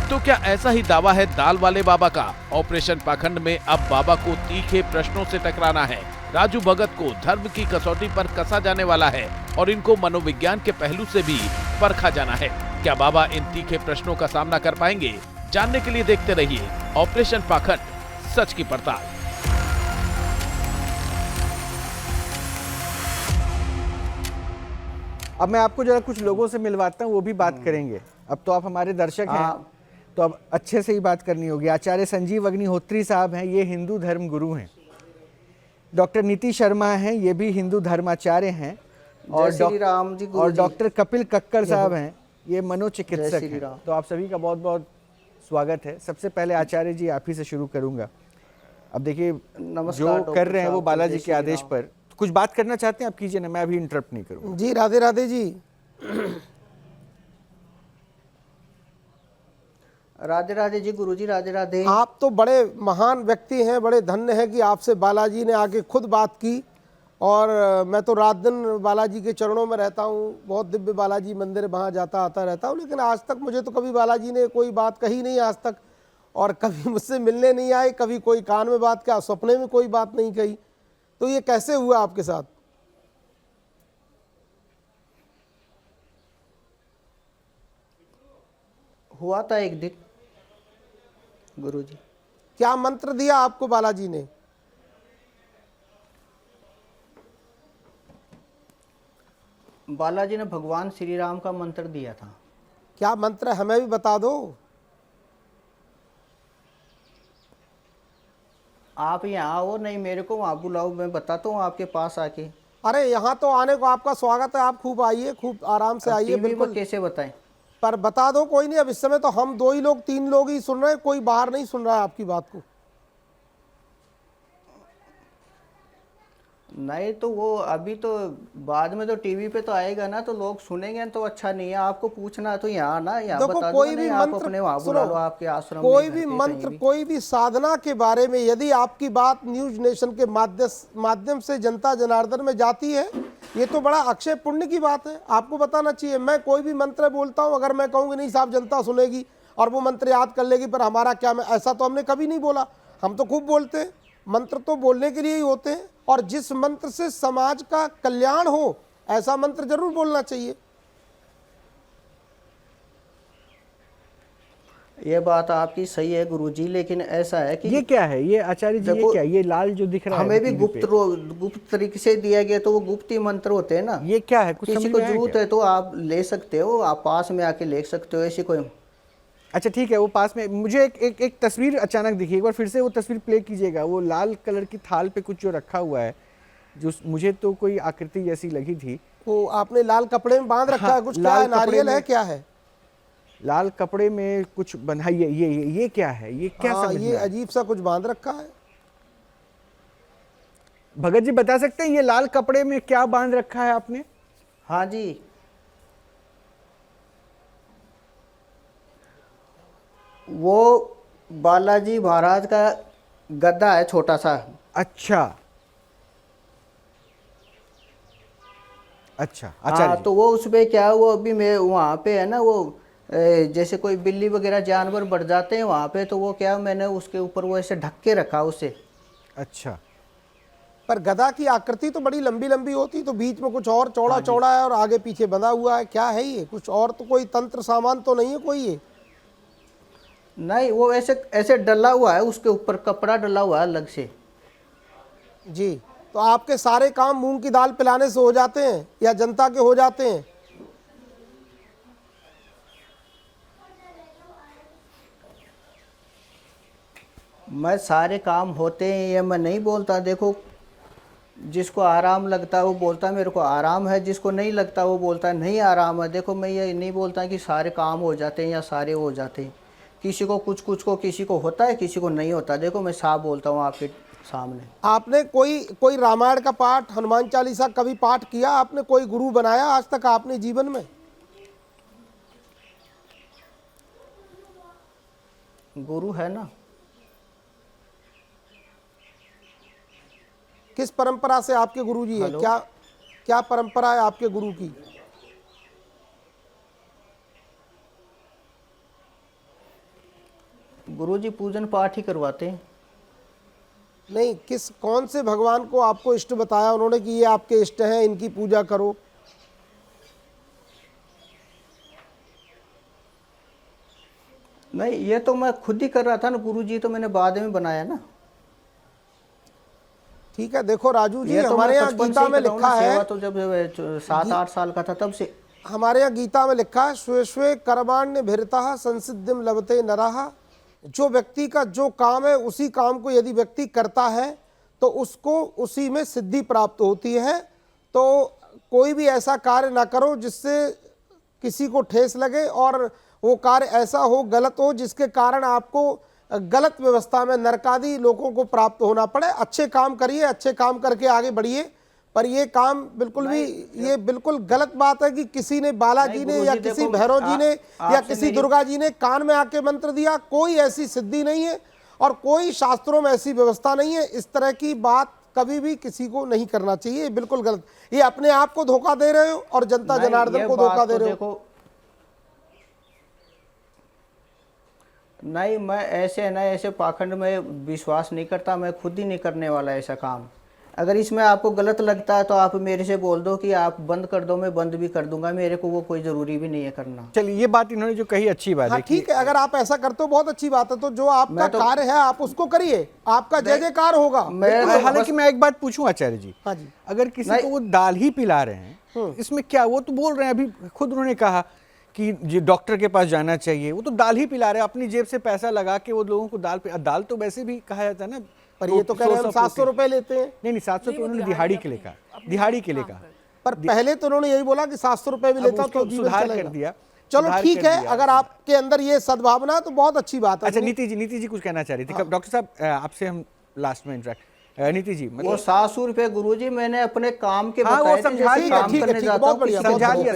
तो क्या ऐसा ही दावा है दाल वाले बाबा का? ऑपरेशन पाखंड में अब बाबा को तीखे प्रश्नों से टकराना है। राजू भगत को धर्म की कसौटी पर कसा जाने वाला है और इनको मनोविज्ञान के पहलू से भी परखा जाना है। क्या बाबा इन तीखे प्रश्नों का सामना कर पाएंगे? जानने के लिए देखते रहिए ऑपरेशन पाखंड, सच की पड़ताल। अब मैं आपको जरा कुछ लोगों से मिलवाता हूँ, वो भी बात करेंगे। अब तो आप हमारे दर्शक हैं, तो अब अच्छे से ही बात करनी होगी। आचार्य संजीव अग्निहोत्री साहब हैं, ये हिंदू धर्म गुरु हैं। डॉक्टर नीति शर्मा हैं, ये भी हिंदू धर्माचार्य हैं। और डॉक्टर कपिल कक्कर साहब हैं, ये मनोचिकित्सक हैं। तो आप सभी का बहुत बहुत स्वागत है। सबसे पहले आचार्य जी आप ही से शुरू करूंगा। अब देखिए, जो कर रहे हैं वो बालाजी के आदेश पर। कुछ बात करना चाहते हैं आप, कीजिए ना, मैं अभी इंटरप्ट नहीं करूंगा। जी राधे राधे जी। राधे राधे जी गुरुजी, राधे राधे। आप तो बड़े महान व्यक्ति हैं, बड़े धन्य हैं कि आपसे बालाजी ने आके खुद बात की। और मैं तो रात दिन बालाजी के चरणों में रहता हूँ, बहुत दिव्य बालाजी मंदिर, वहाँ जाता आता रहता हूँ, लेकिन आज तक मुझे तो कभी बालाजी ने कोई बात कही नहीं आज तक, और कभी मुझसे मिलने नहीं आए, कभी कोई कान में बात किया, सपने में कोई बात नहीं कही। तो ये कैसे हुआ आपके साथ? हुआ था एक दिन गुरुजी। क्या मंत्र दिया आपको बालाजी ने? बालाजी ने भगवान श्री राम का मंत्र दिया था। क्या मंत्र है, हमें भी बता दो। आप यहाँ आओ, नहीं मेरे को वहाँ बुलाओ, मैं बताता हूँ आपके पास आके। अरे यहाँ तो आने को आपका स्वागत है, आप खूब आइए, खूब आराम से आइए। बिल्कुल, कैसे बताएं? पर बता दो। कोई नहीं, अब इस समय तो हम 2 ही लोग 3 लोग ही सुन रहे हैं, कोई बाहर नहीं सुन रहा है आपकी बात को। नहीं तो वो अभी तो बाद में तो टीवी पे तो आएगा ना, तो लोग सुनेंगे तो अच्छा नहीं है। आपको पूछना तो यहाँ ना, यहाँ बता दो, कोई भी मंत्र अपने वहाँ बुला लो, आपके आश्रम में, कोई भी मंत्र, कोई भी साधना के बारे में यदि आपकी बात न्यूज नेशन के माध्यम से जनता जनार्दन में जाती है, ये तो बड़ा अक्षय पुण्य की बात है, आपको बताना चाहिए। मैं कोई भी मंत्र बोलता हूँ, अगर मैं कहूँगी नहीं साहब जनता सुनेगी और वो मंत्र याद कर लेगी, पर हमारा क्या, मैं ऐसा तो हमने कभी नहीं बोला। हम तो खूब बोलते हैं, मंत्र तो बोलने के लिए ही होते हैं, और जिस मंत्र से समाज का कल्याण हो ऐसा मंत्र जरूर बोलना चाहिए। ये बात आपकी सही है गुरुजी, लेकिन ऐसा है कि ये क्या है, ये आचार्य जी, ये क्या, ये लाल जो दिख रहा है हमें भी गुप्त तरीके से दिया गया, तो वो गुप्ती मंत्र होते हैं ना। ये क्या है, कुछ किसी को जरूरत है तो आप ले सकते हो, आप पास में आके ले सकते हो, ऐसी कोई। अच्छा ठीक है, वो पास में मुझे एक तस्वीर अचानक दिखी, एक बार फिर से वो तस्वीर प्ले कीजिएगा। वो लाल कलर की थाल पे कुछ जो रखा हुआ है, जो मुझे तो कोई आकृति जैसी लगी थी। वो आपने लाल कपड़े में बांध रखा है कुछ, क्या है, नारियल है, क्या है? लाल कपड़े में कुछ बंधा, ये क्या है, ये क्या समझ में ये अजीब सा कुछ बांध रखा है। भगत जी बता सकते हैं ये लाल कपड़े में क्या बांध रखा है आपने? हाँ जी, वो बालाजी महाराज का गद्दा है, छोटा सा। अच्छा अच्छा, हाँ, तो वो उसपे क्या हुआ, अभी मैं वहाँ पे है ना, वो जैसे कोई बिल्ली वगैरह जानवर बढ़ जाते हैं वहाँ पे, तो वो क्या मैंने उसके ऊपर वो ऐसे ढक के रखा उसे। अच्छा, पर गधा की आकृति तो बड़ी लंबी लंबी होती, तो बीच में कुछ और चौड़ा चौड़ा है और आगे पीछे बंधा हुआ है, क्या है ये? कुछ और तो कोई तंत्र सामान तो नहीं है कोई ये? नहीं, वो ऐसे ऐसे डला हुआ है, उसके ऊपर कपड़ा डला हुआ है अलग से। जी, तो आपके सारे काम मूंग की दाल पिलाने से हो जाते हैं या जनता के हो जाते हैं? मैं सारे काम होते हैं ये मैं नहीं बोलता। देखो, जिसको आराम लगता है वो बोलता है मेरे को आराम है, जिसको नहीं लगता वो बोलता है नहीं आराम है। देखो, मैं ये नहीं बोलता कि सारे काम हो जाते हैं या सारे हो जाते हैं। किसी को कुछ को किसी को होता है, किसी को नहीं होता। देखो, मैं साफ बोलता हूँ आपके सामने। आपने कोई रामायण का पाठ, हनुमान चालीसा कभी पाठ किया? आपने कोई गुरु बनाया आज तक आपने जीवन में? गुरु है ना। किस परंपरा से आपके गुरु जी है? हेलो? क्या परंपरा है आपके गुरु की? गुरु जी पूजन पाठ ही करवाते हैं। नहीं, कौन से भगवान को आपको इष्ट बताया उन्होंने कि ये आपके इष्ट हैं, इनकी पूजा करो? नहीं, ये तो मैं खुद ही कर रहा था ना। गुरु जी तो मैंने बाद में बनाया ना। ठीक है, देखो राजू जी, ये तो हमारे मैं यहाँ बचपन से गीता ही में कर रहा हूँ लिखा ना, है, सेवा तो जब 7-8 साल का था तब से। हमारे यहाँ गीता में लिखा है, स्वे स्वे कर्माण्य भिरतः संसिद्धिम लभते नरः। जो व्यक्ति का जो काम है उसी काम को यदि व्यक्ति करता है तो उसको उसी में सिद्धि प्राप्त होती है। तो कोई भी ऐसा कार्य ना करो जिससे किसी को ठेस लगे और वो कार्य ऐसा हो, गलत हो, जिसके कारण आपको गलत व्यवस्था में नरकादि लोगों को प्राप्त होना पड़े। अच्छे काम करिए, अच्छे काम करके आगे बढ़िए। पर ये काम बिल्कुल भी, ये बिल्कुल गलत बात है कि किसी ने बालाजी ने या किसी भैरव जी ने या किसी दुर्गा जी ने कान में आके मंत्र दिया। कोई ऐसी सिद्धि नहीं है और कोई शास्त्रों में ऐसी व्यवस्था नहीं है। इस तरह की बात कभी भी किसी को नहीं करना चाहिए, ये बिल्कुल गलत। ये अपने आप को धोखा दे रहे हो और जनता जनार्दन को धोखा दे रहे हो। नहीं, मैं ऐसे पाखंड में विश्वास नहीं करता। मैं खुद ही नहीं करने वाला ऐसा काम। अगर इसमें आपको गलत लगता है तो आप मेरे से बोल दो कि आप बंद कर दो, मैं बंद भी कर दूंगा। मेरे को वो कोई ज़रूरी भी नहीं है करना। चलिए, ये बात इन्होंने जो कही अच्छी बात हाँ, है। ठीक है, अगर आप ऐसा करते हो बहुत अच्छी बात है। तो जो आपका कार्य है आप उसको करिए, आपका जय जयकार होगा। हालांकि मैं एक बात पूछूं आचार्य जी, हाँ जी, अगर किसी को वो दाल ही पिला रहे हैं, इसमें क्या, वो तो बोल रहे हैं, अभी खुद उन्होंने कहा कि ये डॉक्टर के पास जाना चाहिए, वो तो दाल ही पिला रहे हैं, अपनी जेब से पैसा लगा के वो लोगों को दाल तो वैसे भी कहा जाता है ना। पर ये तो कह रहे हैं हम 700 रुपए लेते हैं। नहीं, 700 तो उन्होंने दिहाड़ी के लिए कहा, दिहाड़ी के लिए कहा। पर पहले तो उन्होंने यही बोला कि 700 रुपए भी लेता तो सुधार कर दिया। चलो ठीक है, अगर आपके अंदर ये सद्भावना है तो बहुत अच्छी बात है। अच्छा, नीति जी कुछ कहना चाह रही थी। डॉक्टर साहब, आपसे हम लास्ट में इंटरेक्ट, नीति जी, वो 700 रुपए गुरु जी मैंने अपने काम के हाँ, बताए वो थे, जैसे काम करने जाता हूँ,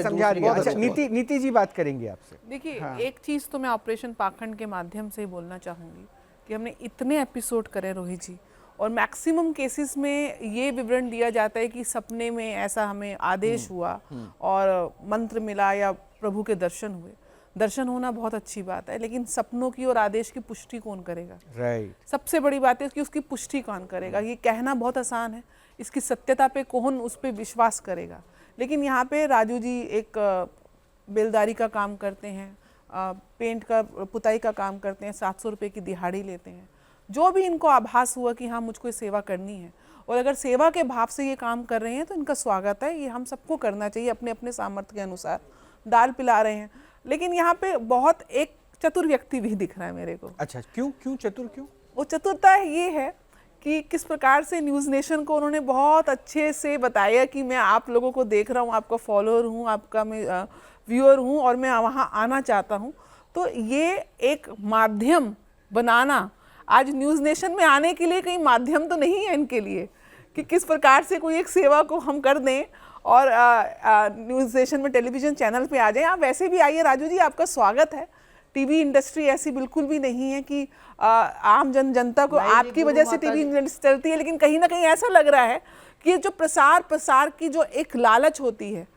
समझा लिया। अच्छा, नीति जी बात करेंगे आपसे। देखिए, एक चीज़ तो मैं ऑपरेशन पाखंड के माध्यम से बोलना चाहूँगी कि हमने इतने एपिसोड करे रोहित जी, और मैक्सिमम केसेस में ये विवरण दिया जाता है कि सपने में ऐसा हमें आदेश हुआ और मंत्र मिला या प्रभु के दर्शन हुए। दर्शन होना बहुत अच्छी बात है, लेकिन सपनों की और आदेश की पुष्टि कौन करेगा? राइट। सबसे बड़ी बात है कि उसकी पुष्टि कौन करेगा। ये कहना बहुत आसान है, इसकी सत्यता पे कौन उस पर विश्वास करेगा? लेकिन यहाँ पे राजू जी एक बेलदारी का काम करते हैं, पेंट का, पुताई का काम करते हैं, 700 रुपये की दिहाड़ी लेते हैं। जो भी इनको आभास हुआ कि हाँ मुझको सेवा करनी है, और अगर सेवा के भाव से ये काम कर रहे हैं तो इनका स्वागत है। ये हम सबको करना चाहिए अपने अपने सामर्थ्य के अनुसार। दाल पिला रहे हैं, लेकिन यहाँ पे बहुत एक चतुर व्यक्ति भी दिख रहा है मेरे को। अच्छा, क्यों चतुर? क्यों वो चतुरता ये है कि किस प्रकार से न्यूज़ नेशन को उन्होंने बहुत अच्छे से बताया कि मैं आप लोगों को देख रहा हूँ, आपका फॉलोअर हूँ, आपका मैं व्यूअर हूँ और मैं वहाँ आना चाहता हूँ। तो ये एक माध्यम बनाना, आज न्यूज़ नेशन में आने के लिए कहीं माध्यम तो नहीं है इनके लिए कि किस प्रकार से कोई एक सेवा को हम कर दें और न्यूज़ नेशन में टेलीविज़न चैनल पे आ जाएं। आप वैसे भी आइए राजू जी, आपका स्वागत है। टीवी इंडस्ट्री ऐसी बिल्कुल भी नहीं है कि आम जनता को आपकी वजह से टीवी इंडस्ट्री चलती है, लेकिन कहीं ना कहीं ऐसा लग रहा है कि ये जो प्रसार की जो एक लालच होती है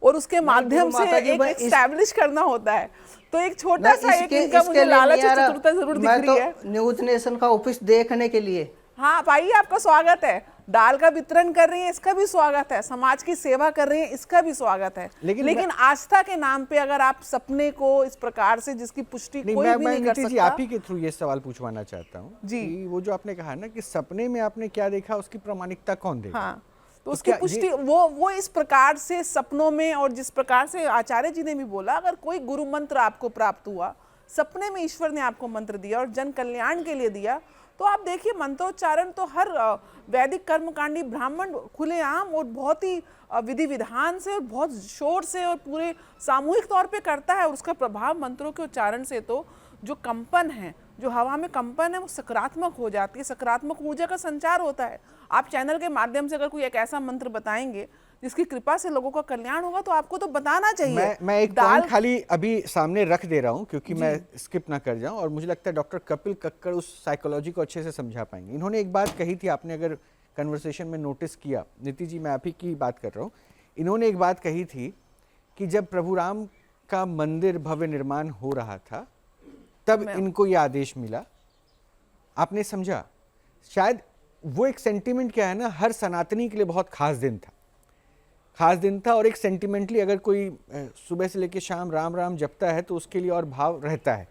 और उसके माध्यम से माता जी, एक मैं इस- एस्टैब्लिश करना होता है। तो एक छोटा सा एक इसके- इनका इसके मुझे लिए लालच नहीं आ और रहा। चतुरता जरूर दिख मैं रही तो है। न्यूज नेशन का ऑफिस देखने के लिए। हाँ आप आइए, आपका स्वागत है। दाल का वितरण कर रही हैं, इसका भी स्वागत है। समाज की सेवा कर रही हैं, इसका भी स्वागत है। लेकिन आस्था के नाम पे अगर आप सपने को इस प्रकार से जिसकी पुष्टि कोई भी नहीं कर नीति जी सकता। आप ही के थ्रू ये सवाल पूछवाना चाहता हूँ जी। कि वो जो आपने कहा ना कि सपने में आपने क्या देखा उसकी प्रामाणिकता कौन देगा? हाँ, तो उसकी पुष्टि वो इस प्रकार से सपनों में, और जिस प्रकार से आचार्य जी ने भी बोला, अगर कोई गुरु मंत्र आपको प्राप्त हुआ, सपने में ईश्वर ने आपको मंत्र दिया और जन कल्याण के लिए दिया, तो आप देखिए मंत्रोच्चारण तो हर वैदिक कर्मकांडी ब्राह्मण खुलेआम और बहुत ही विधि विधान से और बहुत शोर से और पूरे सामूहिक तौर पे करता है। और उसका प्रभाव मंत्रों के उच्चारण से तो जो कंपन है, जो हवा में कंपन है, वो सकारात्मक हो जाती है, सकारात्मक ऊर्जा का संचार होता है। आप चैनल के माध्यम से अगर कोई एक ऐसा मंत्र बताएंगे जिसकी कृपा से लोगों का कल्याण होगा, तो आपको तो बताना चाहिए। मैं एक पॉइंट खाली अभी सामने रख दे रहा हूं क्योंकि मैं स्किप ना कर जाऊं, और मुझे लगता है डॉक्टर कपिल कक्कड़ उस साइकोलॉजी को अच्छे से समझा पाएंगे। इन्होंने एक बात कही थी, आपने अगर कन्वर्सेशन में नोटिस किया, नीति जी मैं आप ही की बात कर रहा हूं, इन्होंने एक बात कही थी कि जब प्रभु राम का मंदिर भव्य निर्माण हो रहा था तब इनको ये आदेश मिला। आपने समझा, शायद वो एक सेंटिमेंट क्या है ना, हर सनातनी के लिए बहुत खास दिन था, खास दिन था। और एक सेंटिमेंटली अगर कोई सुबह से लेकर शाम राम राम जपता है तो उसके लिए और भाव रहता है।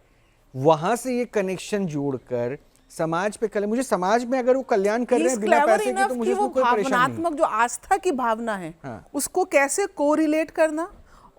वहां से ये कनेक्शन जोड़कर समाज पे कल, मुझे समाज में अगर वो कल्याण कर रहे हैं बिना पैसे के, तो मुझे उसमें कोई परेशानी नहीं। भावनात्मक जो आस्था की भावना है, हाँ। उसको कैसे कोरिलेट करना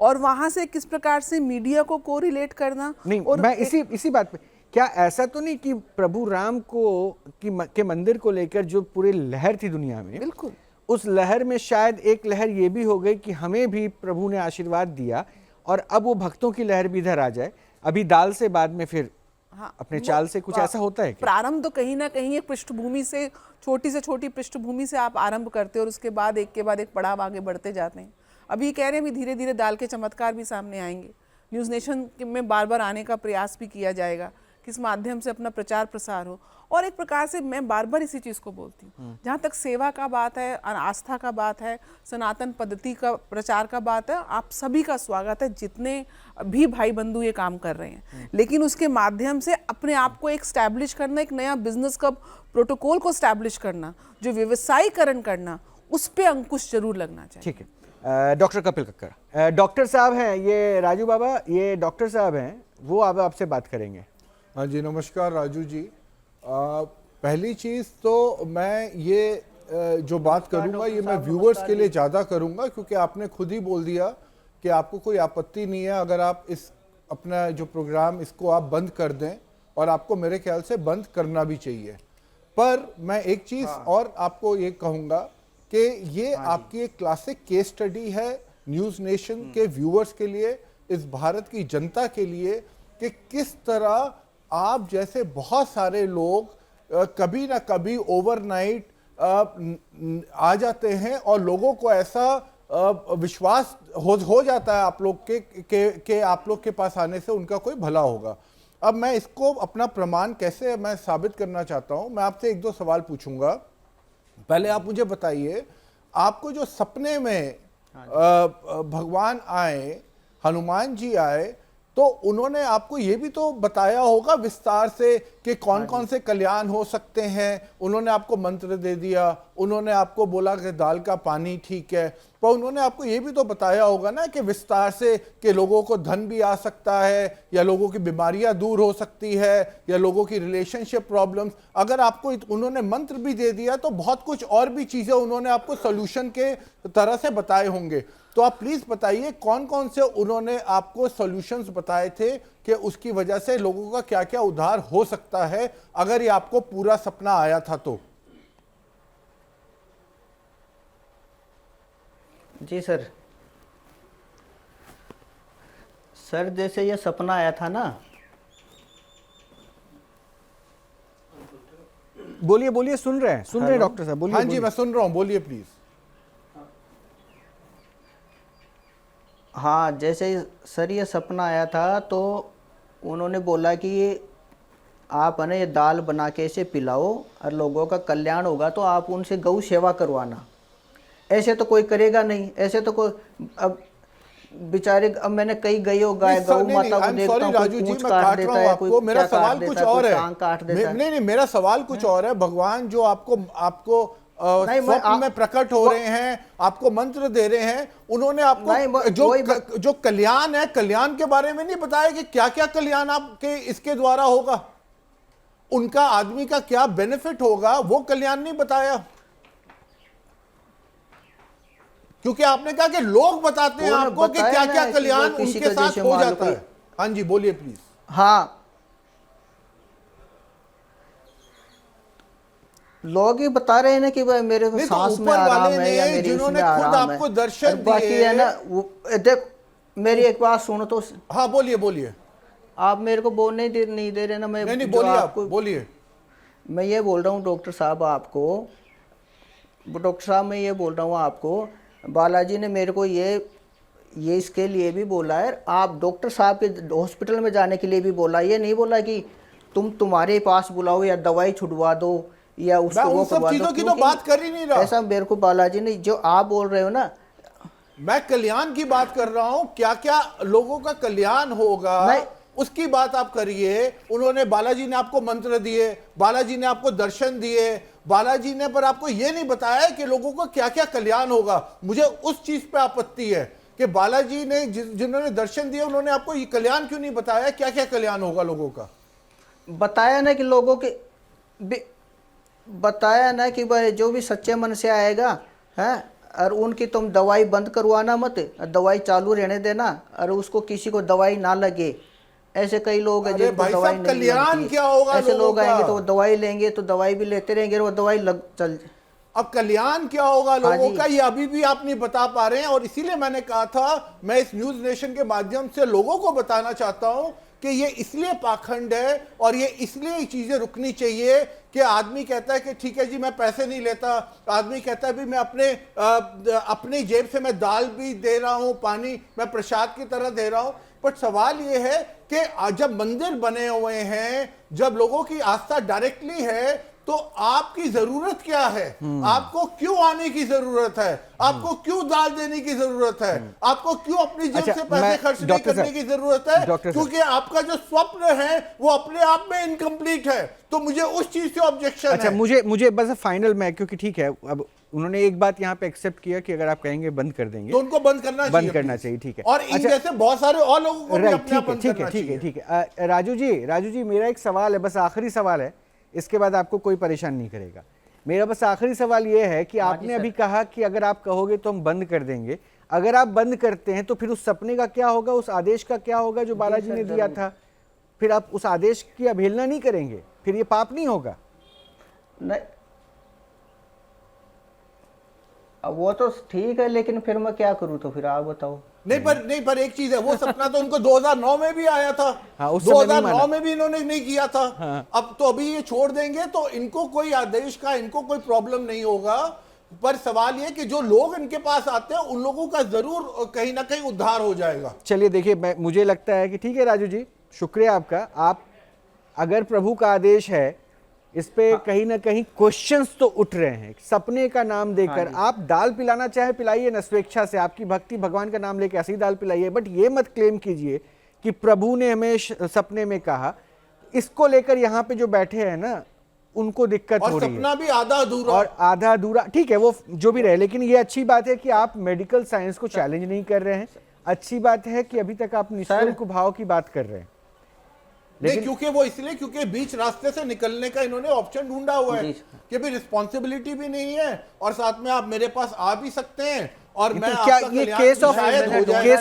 और वहां से किस प्रकार से मीडिया को कोरिलेट करना। नहीं, और मैं इसी बात पे, क्या ऐसा तो नहीं कि प्रभु राम को के मंदिर को लेकर जो पूरी लहर थी दुनिया में, बिल्कुल उस लहर में शायद एक लहर ये भी हो गई कि हमें भी प्रभु ने आशीर्वाद दिया और अब वो भक्तों की लहर भी इधर आ जाए। अभी दाल से बाद में फिर अपने चाल से कुछ ऐसा होता है क्या? प्रारंभ तो कहीं ना कहीं एक पृष्ठभूमि से छोटी पृष्ठभूमि से आप आरंभ करते हो और उसके बाद एक के बाद एक पड़ाव आगे बढ़ते जाते हैं। अभी कह रहे हैं, अभी धीरे धीरे दाल के चमत्कार भी सामने आएंगे। न्यूज़ नेशन में बार बार आने का प्रयास भी किया जाएगा, किस माध्यम से अपना प्रचार प्रसार हो। और एक प्रकार से मैं बार बार इसी चीज़ को बोलती हूँ, जहाँ तक सेवा का बात है, आस्था का बात है, सनातन पद्धति का प्रचार का बात है, आप सभी का स्वागत है, जितने भी भाई बंधु ये काम कर रहे हैं। लेकिन उसके माध्यम से अपने आप को एक स्टैब्लिश करना, एक नया बिजनेस का प्रोटोकॉल को स्टैब्लिश करना, जो व्यवसायीकरण करना, उस पर अंकुश जरूर लगना चाहिए। ठीक है, डॉक्टर कपिल कक्कड़ डॉक्टर साहब हैं, ये राजू बाबा, ये डॉक्टर साहब हैं, वो अब आपसे बात करेंगे। हाँ जी, नमस्कार राजू जी। पहली चीज़ तो मैं ये जो बात करूँगा ये मैं व्यूअर्स के लिए ज़्यादा करूँगा, क्योंकि आपने खुद ही बोल दिया कि आपको कोई आपत्ति नहीं है अगर आप इस अपना जो प्रोग्राम इसको आप बंद कर दें, और आपको मेरे ख्याल से बंद करना भी चाहिए। पर मैं एक चीज़ और आपको ये कहूँगा कि ये आपकी एक क्लासिक केस स्टडी है न्यूज़ नेशन के व्यूअर्स के लिए, इस भारत की जनता के लिए, कि किस तरह आप जैसे बहुत सारे लोग कभी ना कभी ओवरनाइट आ जाते हैं और लोगों को ऐसा विश्वास हो जाता है आप लोग के आप लोग के पास आने से उनका कोई भला होगा। अब मैं इसको अपना प्रमाण कैसे मैं साबित करना चाहता हूं, मैं आपसे एक दो सवाल पूछूंगा। पहले आप मुझे बताइए, आपको जो सपने में भगवान आए, हनुमान जी आए, तो उन्होंने आपको ये भी तो बताया होगा विस्तार से कि कौन कौन से कल्याण हो सकते हैं। उन्होंने आपको मंत्र दे दिया, उन्होंने आपको बोला कि दाल का पानी ठीक है, पर उन्होंने आपको ये भी तो बताया होगा ना कि विस्तार से कि लोगों को धन भी आ सकता है, या लोगों की बीमारियां दूर हो सकती है, या लोगों की रिलेशनशिप प्रॉब्लम्स। अगर आपको उन्होंने मंत्र भी दे दिया तो बहुत कुछ और भी चीज़ें उन्होंने आपको सोल्यूशन के तरह से बताए होंगे। तो आप प्लीज़ बताइए कौन कौन से उन्होंने आपको सॉल्यूशंस बताए थे कि उसकी वजह से लोगों का क्या क्या उद्धार हो सकता है, अगर ये आपको पूरा सपना आया था तो। जी सर, जैसे ये सपना आया था ना, बोलिए, सुन रहे हैं डॉक्टर साहब, बोलिए। हाँ जी, मैं सुन रहा हूँ, बोलिए प्लीज। हाँ, जैसे सर ये सपना आया था तो उन्होंने बोला कि आप है ना ये दाल बना के इसे पिलाओ और लोगों का कल्याण होगा, तो आप उनसे गौ सेवा करवाना। ऐसे तो कोई करेगा नहीं, ऐसे तो कोई, अब बेचारे, अब मैंने कई गौ गाय गौ माता को देखता हूँ, कोई पूंछ काट देता है, कोई मेरा क्या सवाल काट कुछ देता है, और कोई है। टांग काट देता है। नहीं, मेरा सवाल कुछ और है। भगवान जो आपको स्वप्न में प्रकट हो रहे हैं, आपको मंत्र दे रहे हैं, उन्होंने आपको जो कल्याण है, कल्याण के बारे में नहीं बताया कि क्या क्या कल्याण आपके इसके द्वारा होगा, उनका आदमी का क्या बेनिफिट होगा, वो कल्याण नहीं बताया। क्योंकि आपने कहा कि लोग बताते हैं आपको कि क्या क्या कल्याण उनके साथ हो जाता है। हाँ जी, बोलिए प्लीज। हाँ, लोग ही बता रहे हैं ना कि भाई मेरे को सांस में आराम है या मेरी इसमें आराम है। आपको दर्शन दिए, बाकी है ना, देख मेरी एक बात सुनो तो। हाँ बोलिए बोलिए। आप मेरे को बोलने नहीं दे रहे ना। मैं नहीं बोलिए, आपको बोलिए। मैं ये बोल रहा हूँ डॉक्टर साहब आपको, डॉक्टर साहब मैं ये बोल रहा हूँ आपको, बालाजी ने मेरे को ये इसके लिए भी बोला है, आप डॉक्टर साहब के हॉस्पिटल में जाने के लिए भी बोला। ये नहीं बोला कि तुम्हारे पास बुलाओ या दवाई छुड़वा दो या उसको वो करवा दो। चीजों की तो बात कर ही नहीं रहा। ऐसा मेरे को बालाजी ने जो आप बोल रहे हो ना, मैं कल्याण की बात कर रहा हूँ। क्या क्या लोगों का कल्याण होगा उसकी बात आप करिए। उन्होंने, बालाजी ने आपको मंत्र दिए, बालाजी ने आपको दर्शन दिए, बालाजी ने पर आपको यह नहीं बताया कि लोगों को क्या क्या कल्याण होगा। मुझे उस चीज पे आपत्ति है कि बालाजी ने जिन्होंने दर्शन दिए उन्होंने आपको ये कल्याण क्यों नहीं बताया, क्या क्या कल्याण होगा लोगों का। बताया ना कि लोगों के बताया ना कि भाई जो भी सच्चे मन से आएगा है, और उनकी तुम दवाई बंद करवाना मत, दवाई चालू रहने देना, और उसको किसी को दवाई ना लगे। ऐसे कई लोग हैं जिनको दवाई नहीं कल्याण क्या होगा, ऐसे लोग आएंगे तो वो दवाई लेंगे तो दवाई भी लेते रहेंगे, वो दवाई चल। अब कल्याण क्या होगा लोगों का, ये अभी भी आप नहीं बता पा रहे हैं। और इसीलिए मैंने कहा था मैं इस न्यूज नेशन के माध्यम से लोगों को बताना चाहता हूं कि ये इसलिए पाखंड है और ये इसलिए चीजें रुकनी चाहिए कि आदमी कहता है कि ठीक है जी मैं पैसे नहीं लेता, आदमी कहता है भी मैं अपनी जेब से मैं दाल भी दे रहा हूं, पानी मैं प्रसाद की तरह दे रहा हूं। पर सवाल ये है कि जब मंदिर बने हुए हैं, जब लोगों की आस्था डायरेक्टली है, तो आपकी जरूरत क्या है, आपको क्यों आने की जरूरत है, आपको क्यों दाल देने की जरूरत है, आपको क्यों अपनी जेब से पैसे खर्च नहीं करने की जरूरत है, क्योंकि आपका जो स्वप्न है वो अपने आप में इनकम्प्लीट है। तो मुझे उस चीज से ऑब्जेक्शन है। मुझे बस फाइनल में, क्योंकि ठीक है अब उन्होंने एक बात यहाँ पे एक्सेप्ट किया कि अगर आप कहेंगे बंद कर देंगे तो उनको बंद करना चाहिए, ठीक है। और इन जैसे बहुत सारे और लोगों को भी अपने आप बंद करना चाहिए। ठीक है। राजू जी मेरा एक सवाल है, बस आखिरी सवाल है, इसके बाद आपको कोई परेशान नहीं करेगा। मेरा बस आखिरी सवाल ये है कि आपने अभी कहा कि अगर आप कहोगे तो हम बंद कर देंगे। अगर आप बंद करते हैं तो फिर उस सपने का क्या होगा, उस आदेश का क्या होगा जो बालाजी ने दिया था? फिर आप उस आदेश की अवहेलना नहीं करेंगे, फिर ये पाप नहीं होगा? नहीं, अब वो तो ठीक है, लेकिन फिर मैं क्या करूं, तो फिर आप बताओ। नहीं पर एक चीज है, वो सपना तो उनको 2009 में भी आया था। हाँ, 2009 में भी इन्होंने नहीं किया था। हाँ। अब तो अभी ये छोड़ देंगे तो इनको कोई आदेश का, इनको कोई प्रॉब्लम नहीं होगा। पर सवाल ये कि जो लोग इनके पास आते हैं उन लोगों का जरूर कहीं ना कहीं उद्धार हो जाएगा। चलिए देखिए, मुझे लगता है कि ठीक है राजू जी, शुक्रिया आपका। आप अगर प्रभु का आदेश है, इस पे कहीं ना कहीं क्वेश्चंस तो उठ रहे हैं। सपने का नाम देकर आप दाल पिलाना चाहे पिलाइए ना, स्वेच्छा से, आपकी भक्ति, भगवान का नाम लेकर ऐसी दाल पिलाइए, बट ये मत क्लेम कीजिए कि प्रभु ने हमें सपने में कहा। इसको लेकर यहाँ पे जो बैठे हैं ना, उनको दिक्कत हो रही है। सपना भी आधा अधूरा, और आधा अधूरा ठीक है, वो जो भी रहे, लेकिन ये अच्छी बात है कि आप मेडिकल साइंस को चैलेंज नहीं कर रहे हैं। अच्छी बात है कि अभी तक आप निःशुल्क भाव की बात कर रहे हैं। नहीं, क्योंकि वो इसलिए क्योंकि बीच रास्ते से निकलने का इन्होंने ऑप्शन ढूंढा हुआ है कि भी रिस्पॉन्सिबिलिटी भी नहीं है और साथ में आप मेरे पास आ भी सकते हैं और मैं क्या ये केस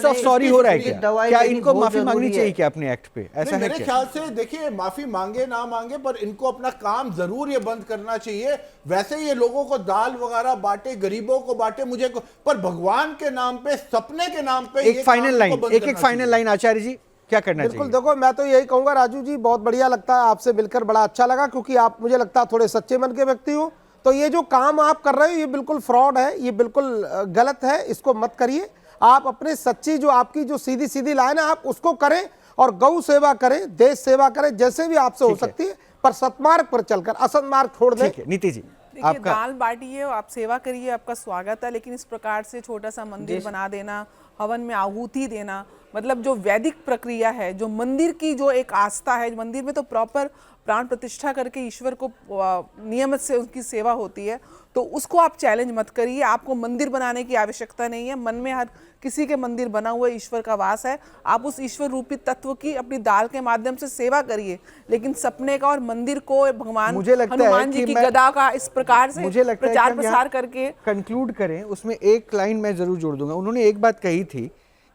ऑफ सॉरी हो रहा है क्या इनको माफी मांगनी चाहिए क्या अपने एक्ट पे? ऐसा है मेरे ख्याल से देखिए, माफी मांगे ना मांगे पर इनको अपना काम जरूर ये बंद करना चाहिए। वैसे ये लोगों को दाल वगैरह बांटे, गरीबों को बांटे, पर भगवान के नाम पे, सपने के नाम पे एक फाइनल लाइन आचार्य जी क्या करना चाहिए? बिल्कुल, देखो मैं तो यही कहूंगा राजू जी, बहुत बढ़िया लगता है आपसे मिलकर, बड़ा अच्छा लगा, क्योंकि आप मुझे लगता है थोड़े सच्चे मन के व्यक्ति हो। तो ये जो काम आप कर रहे हो ये बिल्कुल फ्रॉड है, ये बिल्कुल गलत है, इसको मत करिए। आप अपने सच्ची जो आपकी जो सीधी सीधी लाइन है आप उसको करें और गौ सेवा करें, देश सेवा करें, जैसे भी आपसे हो सकती है, पर सत्मार्ग पर चलकर असत्मार्ग छोड़ दें। ठीक है नीति जी। देखिए, दाल बांटिए, आप सेवा करिए, आपका स्वागत है, लेकिन इस प्रकार से छोटा सा मंदिर बना देना, हवन में आहुति देना, मतलब जो वैदिक प्रक्रिया है, जो मंदिर की जो एक आस्था है, मंदिर में तो प्रॉपर प्राण प्रतिष्ठा करके ईश्वर को नियमित से उनकी सेवा होती है, तो उसको आप चैलेंज मत करिए। आपको मंदिर बनाने की आवश्यकता नहीं है, मन में हर किसी के मंदिर बना हुआ ईश्वर का वास है। आप उस ईश्वर रूपी तत्व की अपनी दाल के माध्यम से सेवा करिए, लेकिन सपने का और मंदिर को भगवान हनुमान जी की गदा का इस प्रकार से प्रचार प्रसार करके कंक्लूड करें। उसमें एक लाइन मैं जरूर जोड़ दूंगा। उन्होंने एक बात कही थी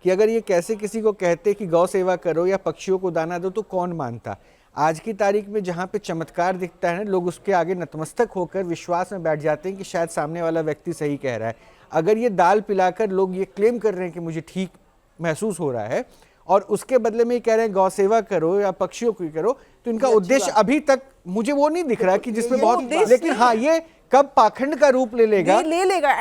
कि अगर ये कैसे किसी को कहते कि गौ सेवा करो या पक्षियों को दाना दो तो कौन मानता। आज की तारीख में जहाँ पे चमत्कार दिखता है ना, लोग उसके आगे नतमस्तक होकर विश्वास में बैठ जाते हैं कि शायद सामने वाला व्यक्ति सही कह रहा है। अगर ये दाल पिलाकर लोग ये क्लेम कर रहे हैं कि मुझे ठीक महसूस हो रहा है और उसके बदले में ये कह रहे हैं गौ सेवा करो या पक्षियों की करो, तो इनका उद्देश्य अभी तक मुझे वो नहीं दिख रहा कि जिसमें बहुत, लेकिन हाँ, ये कब पाखंड का रूप ले लेगा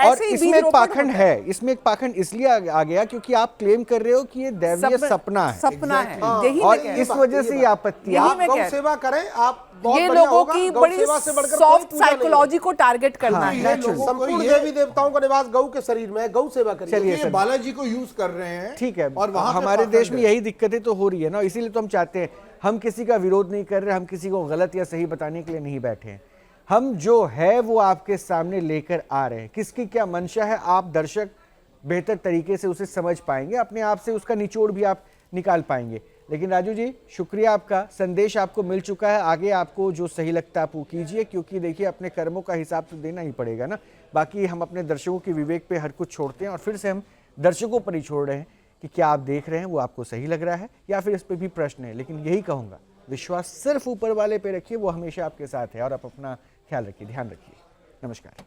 और इसमें एक पाखंड है। इसमें एक पाखंड इसलिए आ गया क्योंकि आप क्लेम कर रहे हो कि ये दैवीय सपना है, और इस वजह से ये आपत्ति। आप गौ सेवा करें, आप ये लोगों की बड़ी सॉफ्ट साइकोलॉजी को टारगेट करना है। संपूर्ण देवी देवताओं का निवास गौ के शरीर में है, गौ सेवा करिए। चलिए, बालाजी को यूज कर रहे हैं, ठीक है, और वहां हमारे देश में यही दिक्कतें तो हो रही है ना, इसीलिए तो हम चाहते हैं, हम किसी का विरोध नहीं कर रहे, हम किसी को गलत या सही बताने के लिए नहीं बैठे हैं। हम जो है वो आपके सामने लेकर आ रहे हैं। किसकी क्या मंशा है, आप दर्शक बेहतर तरीके से उसे समझ पाएंगे, अपने आप से उसका निचोड़ भी आप निकाल पाएंगे। लेकिन राजू जी, शुक्रिया, आपका संदेश आपको मिल चुका है। आगे आपको जो सही लगता है आप वो कीजिए, क्योंकि देखिए अपने कर्मों का हिसाब तो देना ही पड़ेगा ना। बाकी हम अपने दर्शकों के विवेक पे हर कुछ छोड़ते हैं, और फिर से हम दर्शकों पर ही छोड़ रहे हैं कि क्या आप देख रहे हैं वो आपको सही लग रहा है या फिर इस पर भी प्रश्न है। लेकिन यही कहूँगा, विश्वास सिर्फ ऊपर वाले पे रखिए, वो हमेशा आपके साथ है। और आप अपना ख्याल रखिए, ध्यान रखिए। नमस्कार।